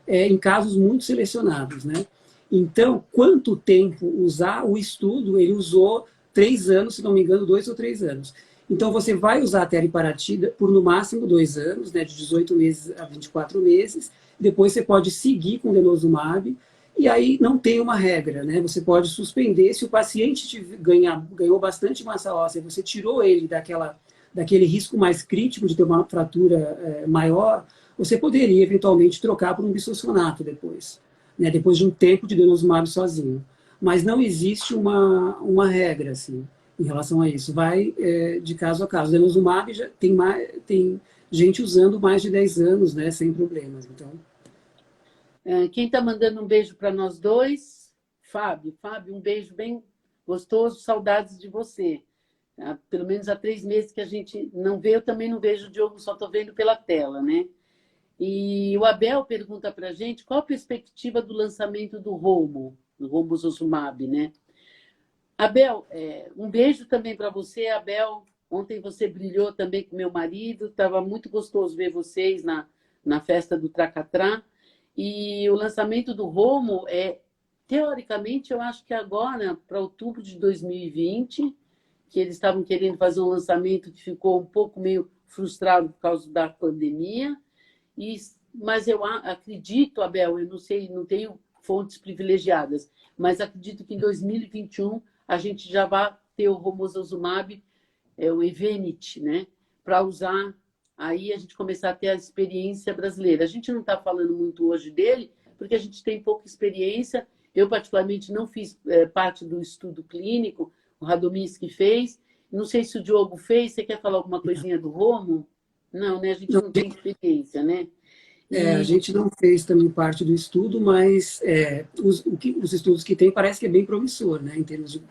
em casos muito selecionados, né? Então, quanto tempo usar? O estudo, ele usou 3 anos, se não me engano, 2 ou 3 anos. Então, você vai usar a teriparatida por, no máximo, 2 anos, né, de 18 meses a 24 meses. Depois, você pode seguir com denosumab. E aí, não tem uma regra, né? Você pode suspender. Se o paciente ganhou bastante massa óssea, você tirou ele daquele risco mais crítico de ter uma fratura maior, você poderia, eventualmente, trocar por um bisfosfonato depois, né? Depois de um tempo de denosumab sozinho. Mas não existe uma regra, assim, em relação a isso. Vai de caso a caso. O denosumab já tem gente usando mais de 10 anos, né, sem problemas. Então, quem está mandando um beijo para nós dois? Fábio. Fábio, um beijo bem gostoso, saudades de você. Pelo menos há 3 meses que a gente não vê, eu também não vejo o Diogo, só estou vendo pela tela, né? E o Abel pergunta para a gente qual a perspectiva do lançamento do Romosozumab, né? Abel, um beijo também para você, Abel. Ontem você brilhou também com meu marido, estava muito gostoso ver vocês na festa do Tracatrá. E o lançamento do Romo teoricamente, eu acho que agora, para outubro de 2020, que eles estavam querendo fazer um lançamento que ficou um pouco meio frustrado por causa da pandemia. Mas eu acredito, Abel, eu não sei, não tenho fontes privilegiadas, mas acredito que em 2021 a gente já vai ter o Romosozumab, o Evenit, né, para usar, aí a gente começar a ter a experiência brasileira. A gente não está falando muito hoje dele, porque a gente tem pouca experiência. Eu, particularmente, não fiz parte do estudo clínico, o Radominski fez. Não sei se o Diogo fez. Você quer falar alguma coisinha do Romo? Não, né? A gente não tem experiência, né? a gente não fez também parte do estudo, mas os estudos que tem parece que é bem promissor, né, em termos de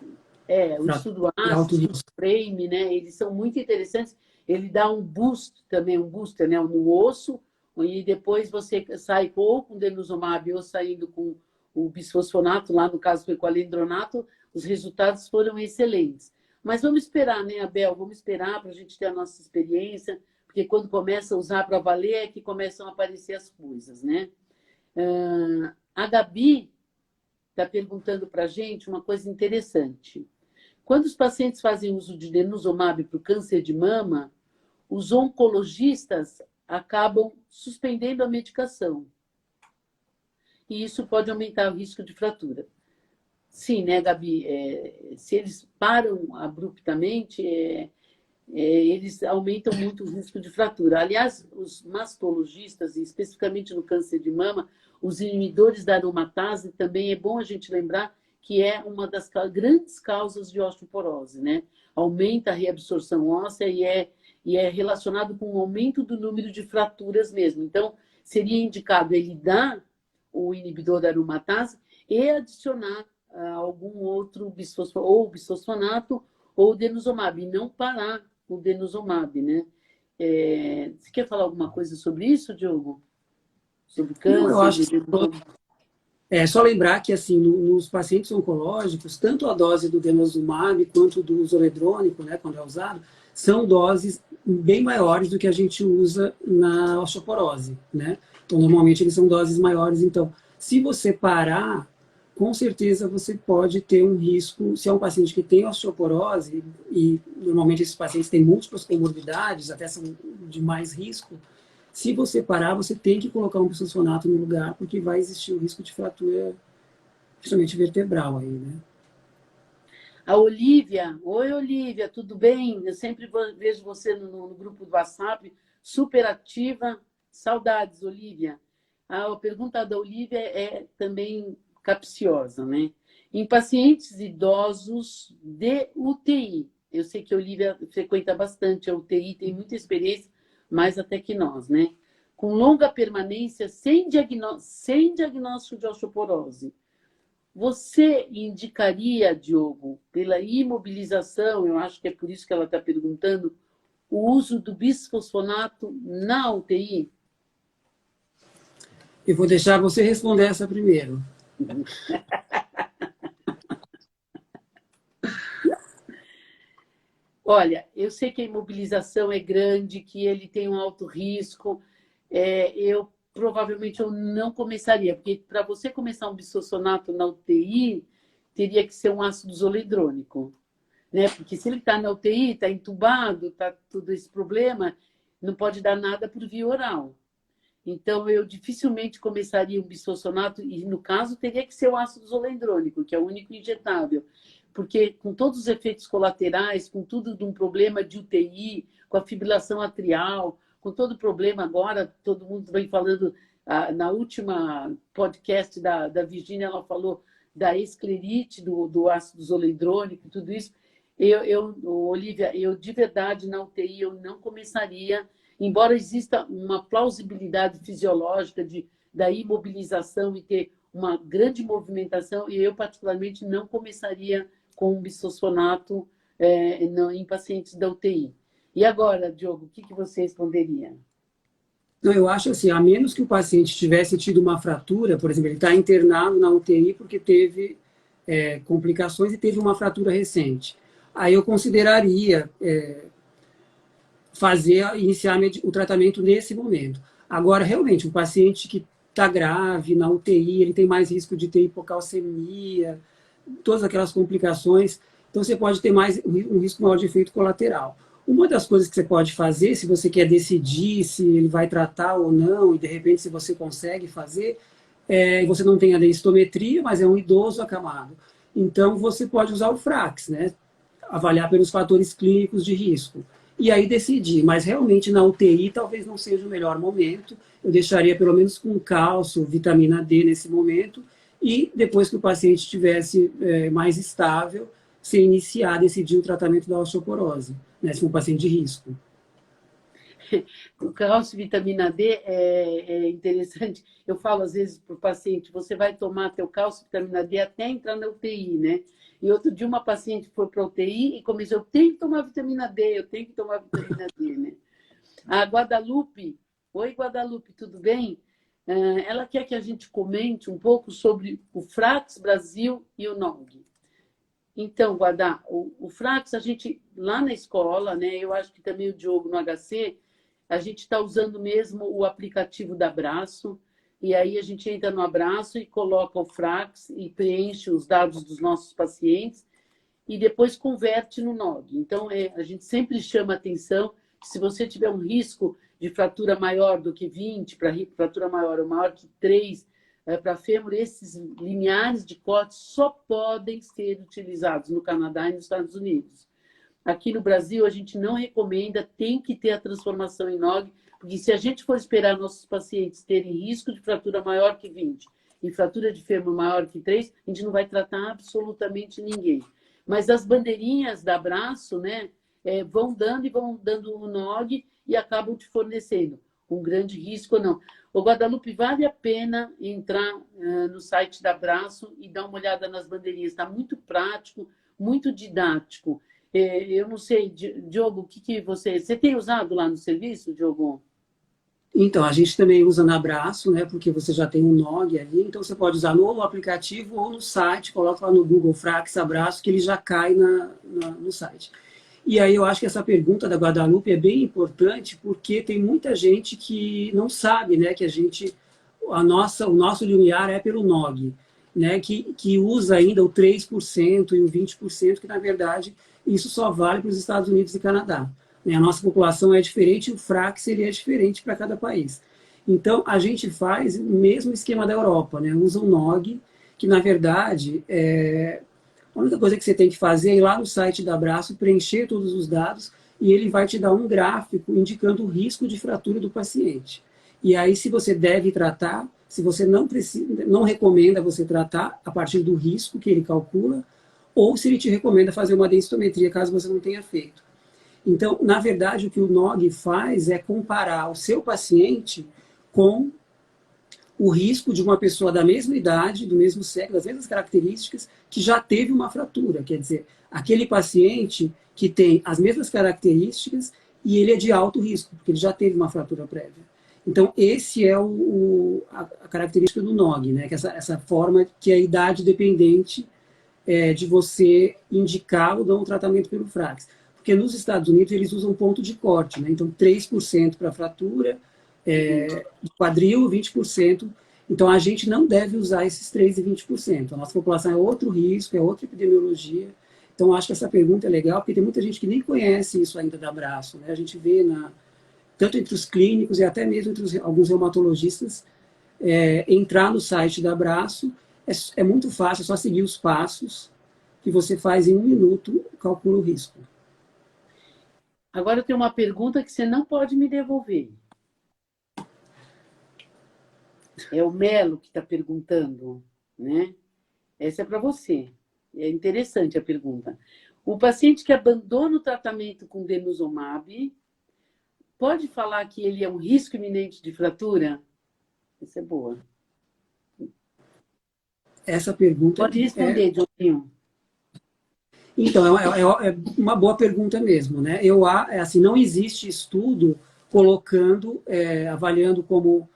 o estudo AST, o frame, né? Eles são muito interessantes. Ele dá um boost também, um booster, né, no osso, e depois você sai ou com denosumab ou saindo com o bisfosfonato, lá no caso foi com alendronato, os resultados foram excelentes. Mas vamos esperar, né, Abel? Vamos esperar para a gente ter a nossa experiência, porque quando começa a usar para valer é que começam a aparecer as coisas, né? A Gabi está perguntando para a gente uma coisa interessante. Quando os pacientes fazem uso de denosumab para o câncer de mama, os oncologistas acabam suspendendo a medicação. E isso pode aumentar o risco de fratura. Sim, né, Gabi? Se eles param abruptamente, eles aumentam muito o risco de fratura. Aliás, os mastologistas, especificamente no câncer de mama, os inibidores da aromatase, também é bom a gente lembrar que é uma das grandes causas de osteoporose, né? Aumenta a reabsorção óssea e é relacionado com o aumento do número de fraturas mesmo. Então, seria indicado ele dar o inibidor da aromatase e adicionar algum outro bisfosfonato ou denosumab, e não parar o denosumab, né? Você quer falar alguma coisa sobre isso, Diogo? Sobre câncer? Não, eu acho só lembrar que, assim, nos pacientes oncológicos, tanto a dose do denosumab quanto do zoledrônico, né, quando é usado, são doses bem maiores do que a gente usa na osteoporose, né? Então, normalmente, eles são doses maiores. Então, se você parar com certeza você pode ter um risco, se é um paciente que tem osteoporose, e normalmente esses pacientes têm múltiplas comorbidades, até são de mais risco, se você parar, você tem que colocar um bisfosfonato no lugar, porque vai existir o risco de fratura, principalmente vertebral aí, né? A Olívia, oi Olívia, tudo bem? Eu sempre vejo você no grupo do WhatsApp, super ativa. Saudades, Olívia. A pergunta da Olívia é também capciosa, né? Em pacientes idosos de UTI, eu sei que a Olívia frequenta bastante a UTI, tem muita experiência, mais até que nós, né? Com longa permanência, sem diagnóstico de osteoporose. Você indicaria, Diogo, pela imobilização, eu acho que é por isso que ela está perguntando, o uso do bisfosfonato na UTI? Eu vou deixar você responder essa primeiro. Olha, eu sei que a imobilização é grande, que ele tem um alto risco. Provavelmente eu não começaria, porque para você começar um bisfosfonato na UTI, teria que ser um ácido zoledrônico, né? Porque se ele está na UTI, está entubado, está todo esse problema, não pode dar nada por via oral. Então, eu dificilmente começaria um bisfosfonato, e no caso teria que ser o ácido zoledrônico, que é o único injetável, porque com todos os efeitos colaterais, com tudo de um problema de UTI, com a fibrilação atrial, com todo o problema agora, todo mundo vem falando, na última podcast da Virgínia, ela falou da esclerite, do ácido zoledrônico, tudo isso. Olívia, eu de verdade, na UTI, eu não começaria, embora exista uma plausibilidade fisiológica da imobilização e ter uma grande movimentação, e eu particularmente não começaria com um bisfosfonato em pacientes da UTI. E agora, Diogo, o que você responderia? Não, eu acho assim, a menos que o paciente tivesse tido uma fratura, por exemplo, ele está internado na UTI porque teve complicações e teve uma fratura recente. Aí eu consideraria iniciar o tratamento nesse momento. Agora, realmente, um paciente que está grave na UTI, ele tem mais risco de ter hipocalcemia, todas aquelas complicações, então você pode ter um risco maior de efeito colateral. Uma das coisas que você pode fazer, se você quer decidir se ele vai tratar ou não, e de repente se você consegue fazer, você não tem a densitometria, mas é um idoso acamado. Então você pode usar o Frax, né? Avaliar pelos fatores clínicos de risco. E aí decidir, mas realmente na UTI talvez não seja o melhor momento. Eu deixaria pelo menos com cálcio, vitamina D nesse momento, e depois que o paciente estivesse mais estável, se iniciar, decidir o tratamento da osteoporose, né, se for um paciente de risco. O cálcio e vitamina D é interessante. Eu falo às vezes para o paciente, você vai tomar teu cálcio e vitamina D até entrar na UTI, né? E outro dia uma paciente foi para a UTI e começou, eu tenho que tomar vitamina D, eu tenho que tomar vitamina D, né? A Guadalupe, oi Guadalupe, tudo bem? Ela quer que a gente comente um pouco sobre o Frax Brasil e o NOG. Então, Guadá, o Frax, a gente, lá na escola, né, eu acho que também o Diogo no HC, a gente está usando mesmo o aplicativo da Abraço, e aí a gente entra no Abraço e coloca o Frax e preenche os dados dos nossos pacientes e depois converte no NOG. Então, a gente sempre chama atenção que se você tiver um risco de fratura maior do que 20, para fratura maior ou maior que 3, para fêmur, esses limiares de corte só podem ser utilizados no Canadá e nos Estados Unidos. Aqui no Brasil, a gente não recomenda, tem que ter a transformação em NOG, porque se a gente for esperar nossos pacientes terem risco de fratura maior que 20 e fratura de fêmur maior que 3, a gente não vai tratar absolutamente ninguém. Mas as bandeirinhas da Abraço, né, vão dando o NOG e acabam te fornecendo um grande risco ou não. O Guadalupe, vale a pena entrar no site da Abraço e dar uma olhada nas bandeirinhas. Está muito prático, muito didático. Eu não sei, Diogo, o que você... Você tem usado lá no serviço, Diogo? Então, a gente também usa na Abraço, né, porque você já tem um NOG ali, então você pode usar no aplicativo ou no site, coloca lá no Google Frax Abraço, que ele já cai no site. E aí eu acho que essa pergunta da Guadalupe é bem importante, porque tem muita gente que não sabe, né, que o nosso limiar é pelo NOG. né, que usa ainda o 3% e o 20%, que, na verdade, isso só vale para os Estados Unidos e Canadá. Né? A nossa população é diferente, o FRAC seria diferente para cada país. Então, a gente faz o mesmo esquema da Europa, né? Usa o NOG, que, na verdade, a única coisa que você tem que fazer é ir lá no site da Abraço, preencher todos os dados, e ele vai te dar um gráfico indicando o risco de fratura do paciente. E aí, se você deve tratar, se você não precisa, não recomenda você tratar a partir do risco que ele calcula, ou se ele te recomenda fazer uma densitometria, caso você não tenha feito. Então, na verdade, o que o NOG faz é comparar o seu paciente com o risco de uma pessoa da mesma idade, do mesmo sexo, das mesmas características, que já teve uma fratura. Quer dizer, aquele paciente que tem as mesmas características e ele é de alto risco, porque ele já teve uma fratura prévia. Então, esse é a característica do NOG, né? Que essa forma que é idade dependente de você indicar ou não o tratamento pelo FRAX. Porque nos Estados Unidos eles usam ponto de corte, né? Então 3% para fratura, do quadril, 20%. Então a gente não deve usar esses 3% e 20%. A nossa população é outro risco, é outra epidemiologia. Então acho que essa pergunta é legal, porque tem muita gente que nem conhece isso ainda da Abraço, né? A gente vê tanto entre os clínicos e até mesmo entre alguns reumatologistas, entrar no site da Abraço, é muito fácil, é só seguir os passos que você faz em 1 minuto, calcula o risco. Agora eu tenho uma pergunta que você não pode me devolver. É o Melo que está perguntando, né? Essa é para você. É interessante a pergunta. O paciente que abandona o tratamento com denosumab pode falar que ele é um risco iminente de fratura? Essa é boa. Essa pergunta pode responder, Joãozinho. Então, é uma boa pergunta mesmo, né? Assim, não existe estudo colocando, avaliando como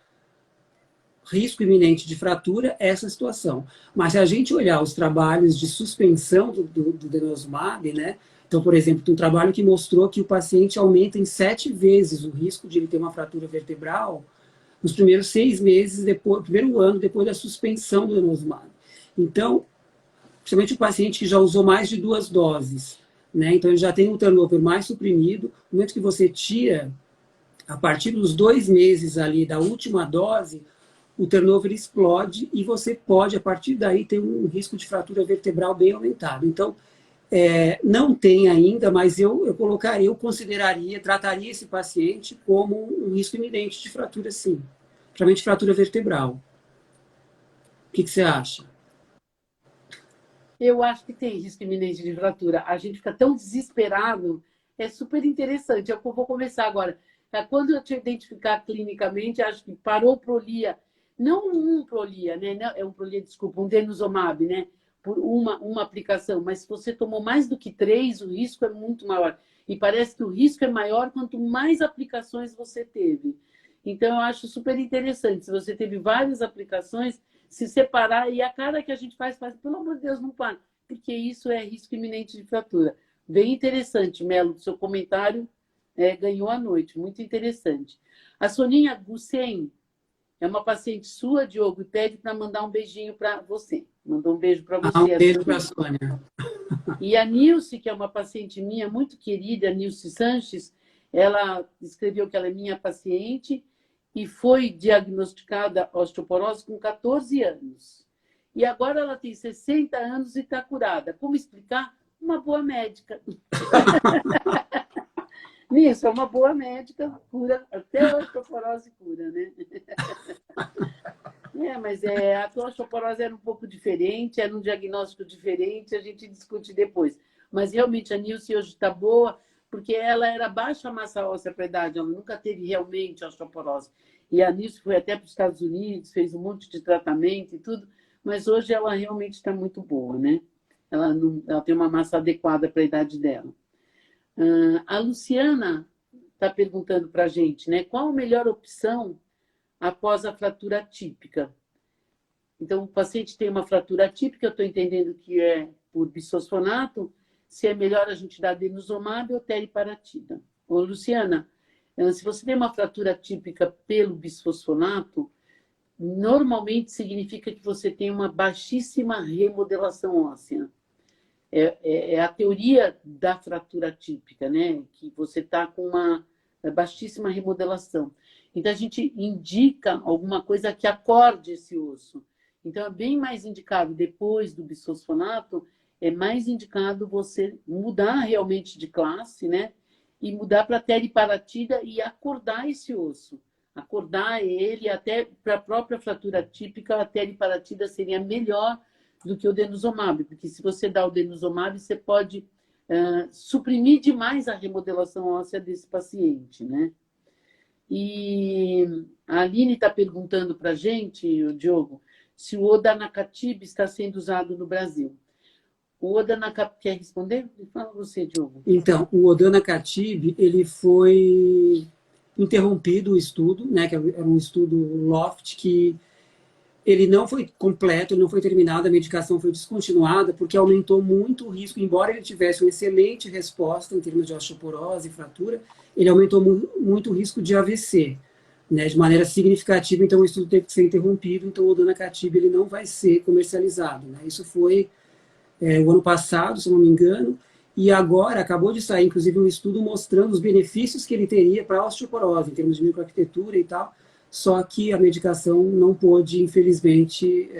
risco iminente de fratura essa situação. Mas se a gente olhar os trabalhos de suspensão do denosumab, né? Então, por exemplo, tem um trabalho que mostrou que o paciente aumenta em 7 vezes o risco de ele ter uma fratura vertebral nos primeiros 6 meses, primeiro ano depois da suspensão do denosumab. Então, principalmente o paciente que já usou mais de 2 doses, né? Então ele já tem um turnover mais suprimido. No momento que você tira, a partir dos 2 meses ali da última dose, o turnover explode e você pode, a partir daí, ter um risco de fratura vertebral bem aumentado. Então, não tem ainda, mas eu consideraria, trataria esse paciente como um risco iminente de fratura, sim. Principalmente fratura vertebral. O que você acha? Eu acho que tem risco iminente de fratura. A gente fica tão desesperado, é super interessante. Eu vou começar agora. Quando eu te identificar clinicamente, acho que parou Prolia, não um Prolia, né? Não, é um Prolia, desculpa, um denosumab, né? Por uma aplicação, mas se você tomou mais do que 3, o risco é muito maior. E parece que o risco é maior quanto mais aplicações você teve. Então, eu acho super interessante. Se você teve várias aplicações, se separar, e a cara que a gente faz, pelo amor de Deus, não para, porque isso é risco iminente de fratura. Bem interessante, Melo, seu comentário ganhou a noite, muito interessante. A Soninha Gussen é uma paciente sua, Diogo, e pede para mandar um beijinho para você. Mandou um beijo para você. Um beijo para a Sônia. E a Nilce, que é uma paciente minha muito querida, a Nilce Sanches, ela escreveu que ela é minha paciente e foi diagnosticada osteoporose com 14 anos. E agora ela tem 60 anos e está curada. Como explicar? Uma boa médica. Nisso, é uma boa médica, cura, até a osteoporose cura, né? Mas a tua osteoporose era um pouco diferente, era um diagnóstico diferente, a gente discute depois. Mas realmente a Nilce hoje está boa, porque ela era baixa massa óssea para a idade, ela nunca teve realmente osteoporose. E a Nilce foi até para os Estados Unidos, fez um monte de tratamento e tudo, mas hoje ela realmente está muito boa, né? Ela tem uma massa adequada para a idade dela. A Luciana está perguntando para a gente, né? Qual a melhor opção após a fratura atípica? Então, o paciente tem uma fratura atípica, eu estou entendendo que é por bisfosfonato, se é melhor a gente dar denosumab ou teriparatida. Ô, Luciana, se você tem uma fratura atípica pelo bisfosfonato, normalmente significa que você tem uma baixíssima remodelação óssea. É a teoria da fratura típica, né? Que você está com uma baixíssima remodelação. Então, a gente indica alguma coisa que acorde esse osso. Então, é bem mais indicado, depois do bisfosfonato, é mais indicado você mudar realmente de classe, né? E mudar para teriparatida e acordar esse osso. Acordar ele, até para a própria fratura típica, a teriparatida seria melhor do que o denosumab, porque se você dá o denosumab, você pode suprimir demais a remodelação óssea desse paciente, né? E a Aline está perguntando para a gente, o Diogo, se o Odanacatib está sendo usado no Brasil. O Odanacatib, quer responder? Fala você, Diogo. Então, o Odanacatib, ele foi interrompido o estudo, né, que era um estudo LOFT, que ele não foi completo, não foi terminado, a medicação foi descontinuada, porque aumentou muito o risco, embora ele tivesse uma excelente resposta em termos de osteoporose e fratura, ele aumentou muito o risco de AVC, né, de maneira significativa, então o estudo teve que ser interrompido, então o Odanacatib ele não vai ser comercializado, né, isso foi o ano passado, se não me engano, e agora acabou de sair, inclusive, um estudo mostrando os benefícios que ele teria para a osteoporose, em termos de microarquitetura e tal, só que a medicação não pôde, infelizmente,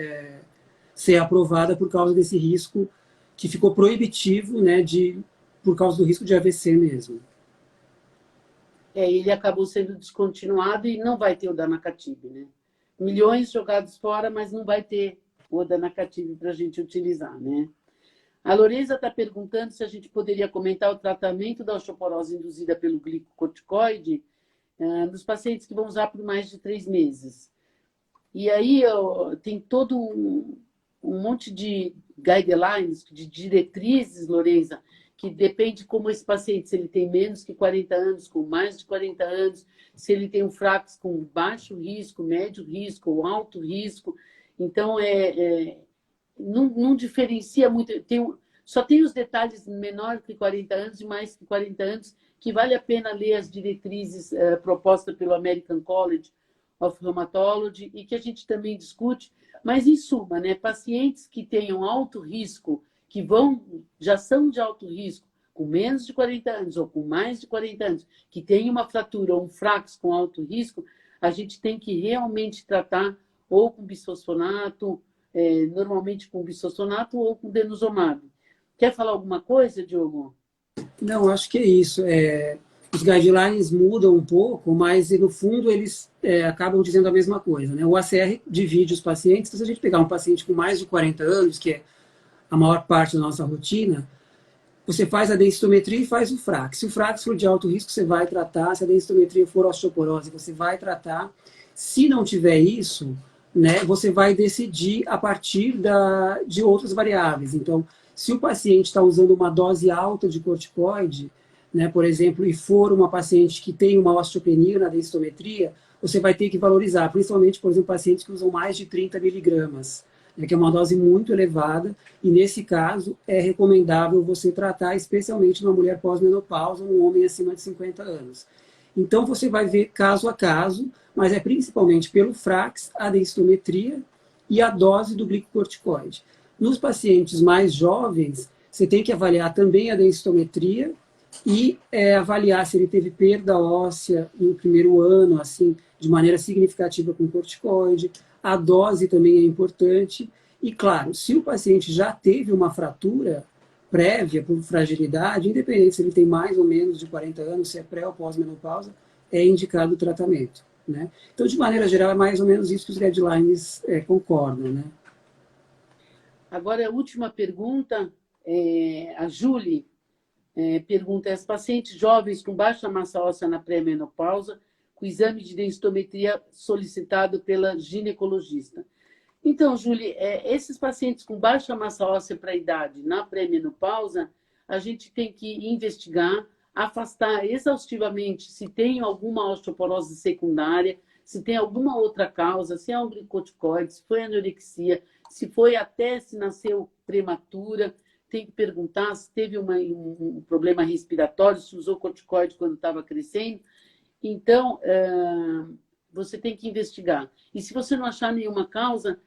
ser aprovada por causa desse risco que ficou proibitivo, né, por causa do risco de AVC mesmo. Ele acabou sendo descontinuado e não vai ter o Odanacatib, né? Milhões jogados fora, mas não vai ter o Odanacatib para a gente utilizar, né? A Loreza está perguntando se a gente poderia comentar o tratamento da osteoporose induzida pelo glicocorticoide nos pacientes que vão usar por mais de 3 meses. E aí tem todo um monte de guidelines, de diretrizes, Loreza, que depende como esse paciente, se ele tem menos que 40 anos, com mais de 40 anos, se ele tem um FRAX com baixo risco, médio risco ou alto risco. Então, não diferencia muito. Só tem os detalhes menor que 40 anos e mais que 40 anos, que vale a pena ler as diretrizes propostas pelo American College of Rheumatology e que a gente também discute. Mas, em suma, né, pacientes que tenham alto risco, que já são de alto risco, com menos de 40 anos ou com mais de 40 anos, que tem uma fratura ou um FRAX com alto risco, a gente tem que realmente tratar ou com bisfosfonato, normalmente com bisfosfonato ou com denosumab. Quer falar alguma coisa, Diogo? Não, acho que é isso. Os guidelines mudam um pouco, mas no fundo eles acabam dizendo a mesma coisa, né? O ACR divide os pacientes, então, se a gente pegar um paciente com mais de 40 anos, que é a maior parte da nossa rotina, você faz a densitometria e faz o FRAX. Se o FRAX for de alto risco, você vai tratar. Se a densitometria for osteoporose, você vai tratar. Se não tiver isso, né, você vai decidir a partir de outras variáveis. Então, se o paciente está usando uma dose alta de corticoide, né, por exemplo, e for uma paciente que tem uma osteopenia na densitometria, você vai ter que valorizar, principalmente, por exemplo, pacientes que usam mais de 30 miligramas, que é uma dose muito elevada, e nesse caso é recomendável você tratar, especialmente numa mulher pós-menopausa ou num homem acima de 50 anos. Então você vai ver caso a caso, mas é principalmente pelo FRAX, a densitometria e a dose do glicocorticoide. Nos pacientes mais jovens, você tem que avaliar também a densitometria e avaliar se ele teve perda óssea no primeiro ano, assim, de maneira significativa com corticoide. A dose também é importante. E, claro, se o paciente já teve uma fratura prévia por fragilidade, independente se ele tem mais ou menos de 40 anos, se é pré ou pós-menopausa, é indicado o tratamento, né? Então, de maneira geral, é mais ou menos isso que os guidelines concordam, né? Agora, a última pergunta, a Julie pergunta: as pacientes jovens com baixa massa óssea na pré-menopausa, com exame de densitometria solicitado pela ginecologista. Então, Julie, esses pacientes com baixa massa óssea para a idade na pré-menopausa, a gente tem que investigar, afastar exaustivamente se tem alguma osteoporose secundária, se tem alguma outra causa, se é um glicocorticoide, se foi anorexia, se foi até se nasceu prematura, tem que perguntar se teve um problema respiratório, se usou corticoide quando estava crescendo. Então, você tem que investigar. E se você não achar nenhuma causa,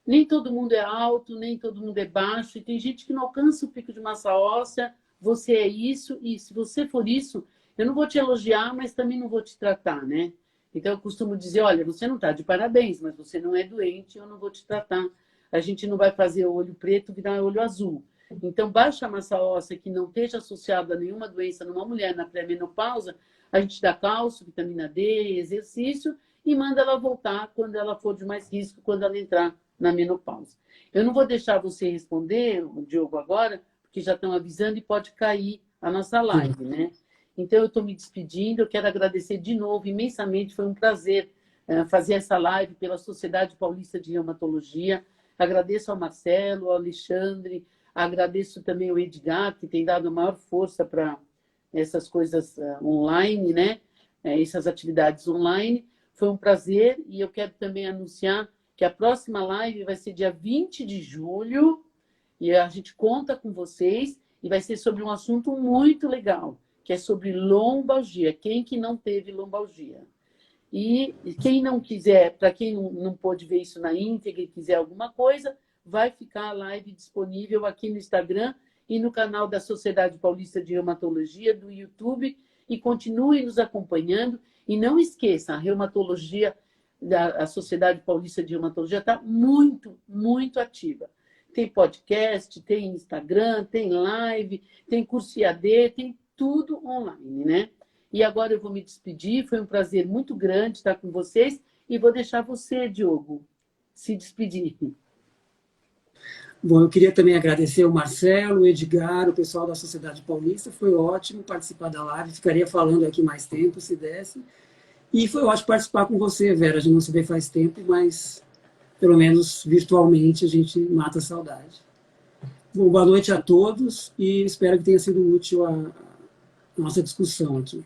nem todo mundo é alto, nem todo mundo é baixo, e tem gente que não alcança o pico de massa óssea, você é isso, e se você for isso, eu não vou te elogiar, mas também não vou te tratar, né? Então, eu costumo dizer, olha, você não está de parabéns, mas você não é doente, eu não vou te tratar. A gente não vai fazer o olho preto virar olho azul. Então, baixa massa óssea que não esteja associada a nenhuma doença numa mulher na pré-menopausa, a gente dá cálcio, vitamina D, exercício, e manda ela voltar quando ela for de mais risco, quando ela entrar na menopausa. Eu não vou deixar você responder, Diogo, agora, porque já estão avisando e pode cair a nossa live, né? Então, eu estou me despedindo, eu quero agradecer de novo imensamente, foi um prazer fazer essa live pela Sociedade Paulista de Reumatologia. Agradeço ao Marcelo, ao Alexandre, agradeço também ao Edgar, que tem dado a maior força para essas coisas online, né? Essas atividades online. Foi um prazer e eu quero também anunciar que a próxima live vai ser dia 20 de julho e a gente conta com vocês e vai ser sobre um assunto muito legal, que é sobre lombalgia. Quem que não teve lombalgia? E quem não quiser, para quem não pôde ver isso na íntegra e quiser alguma coisa, vai ficar a live disponível aqui no Instagram e no canal da Sociedade Paulista de Reumatologia, do YouTube, e continue nos acompanhando. E não esqueça, a reumatologia, a Sociedade Paulista de Reumatologia está muito, muito ativa. Tem podcast, tem Instagram, tem live, tem curso IAD, tem tudo online, né? E agora eu vou me despedir, foi um prazer muito grande estar com vocês e vou deixar você, Diogo, se despedir. Bom, eu queria também agradecer o Marcelo, o Edgar, o pessoal da Sociedade Paulista, foi ótimo participar da live, ficaria falando aqui mais tempo, se desse. E foi ótimo participar com você, Vera, a gente não se vê faz tempo, mas pelo menos virtualmente a gente mata a saudade. Bom, boa noite a todos e espero que tenha sido útil a nossa discussão aqui.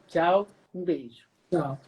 Tchau, um beijo. Tchau.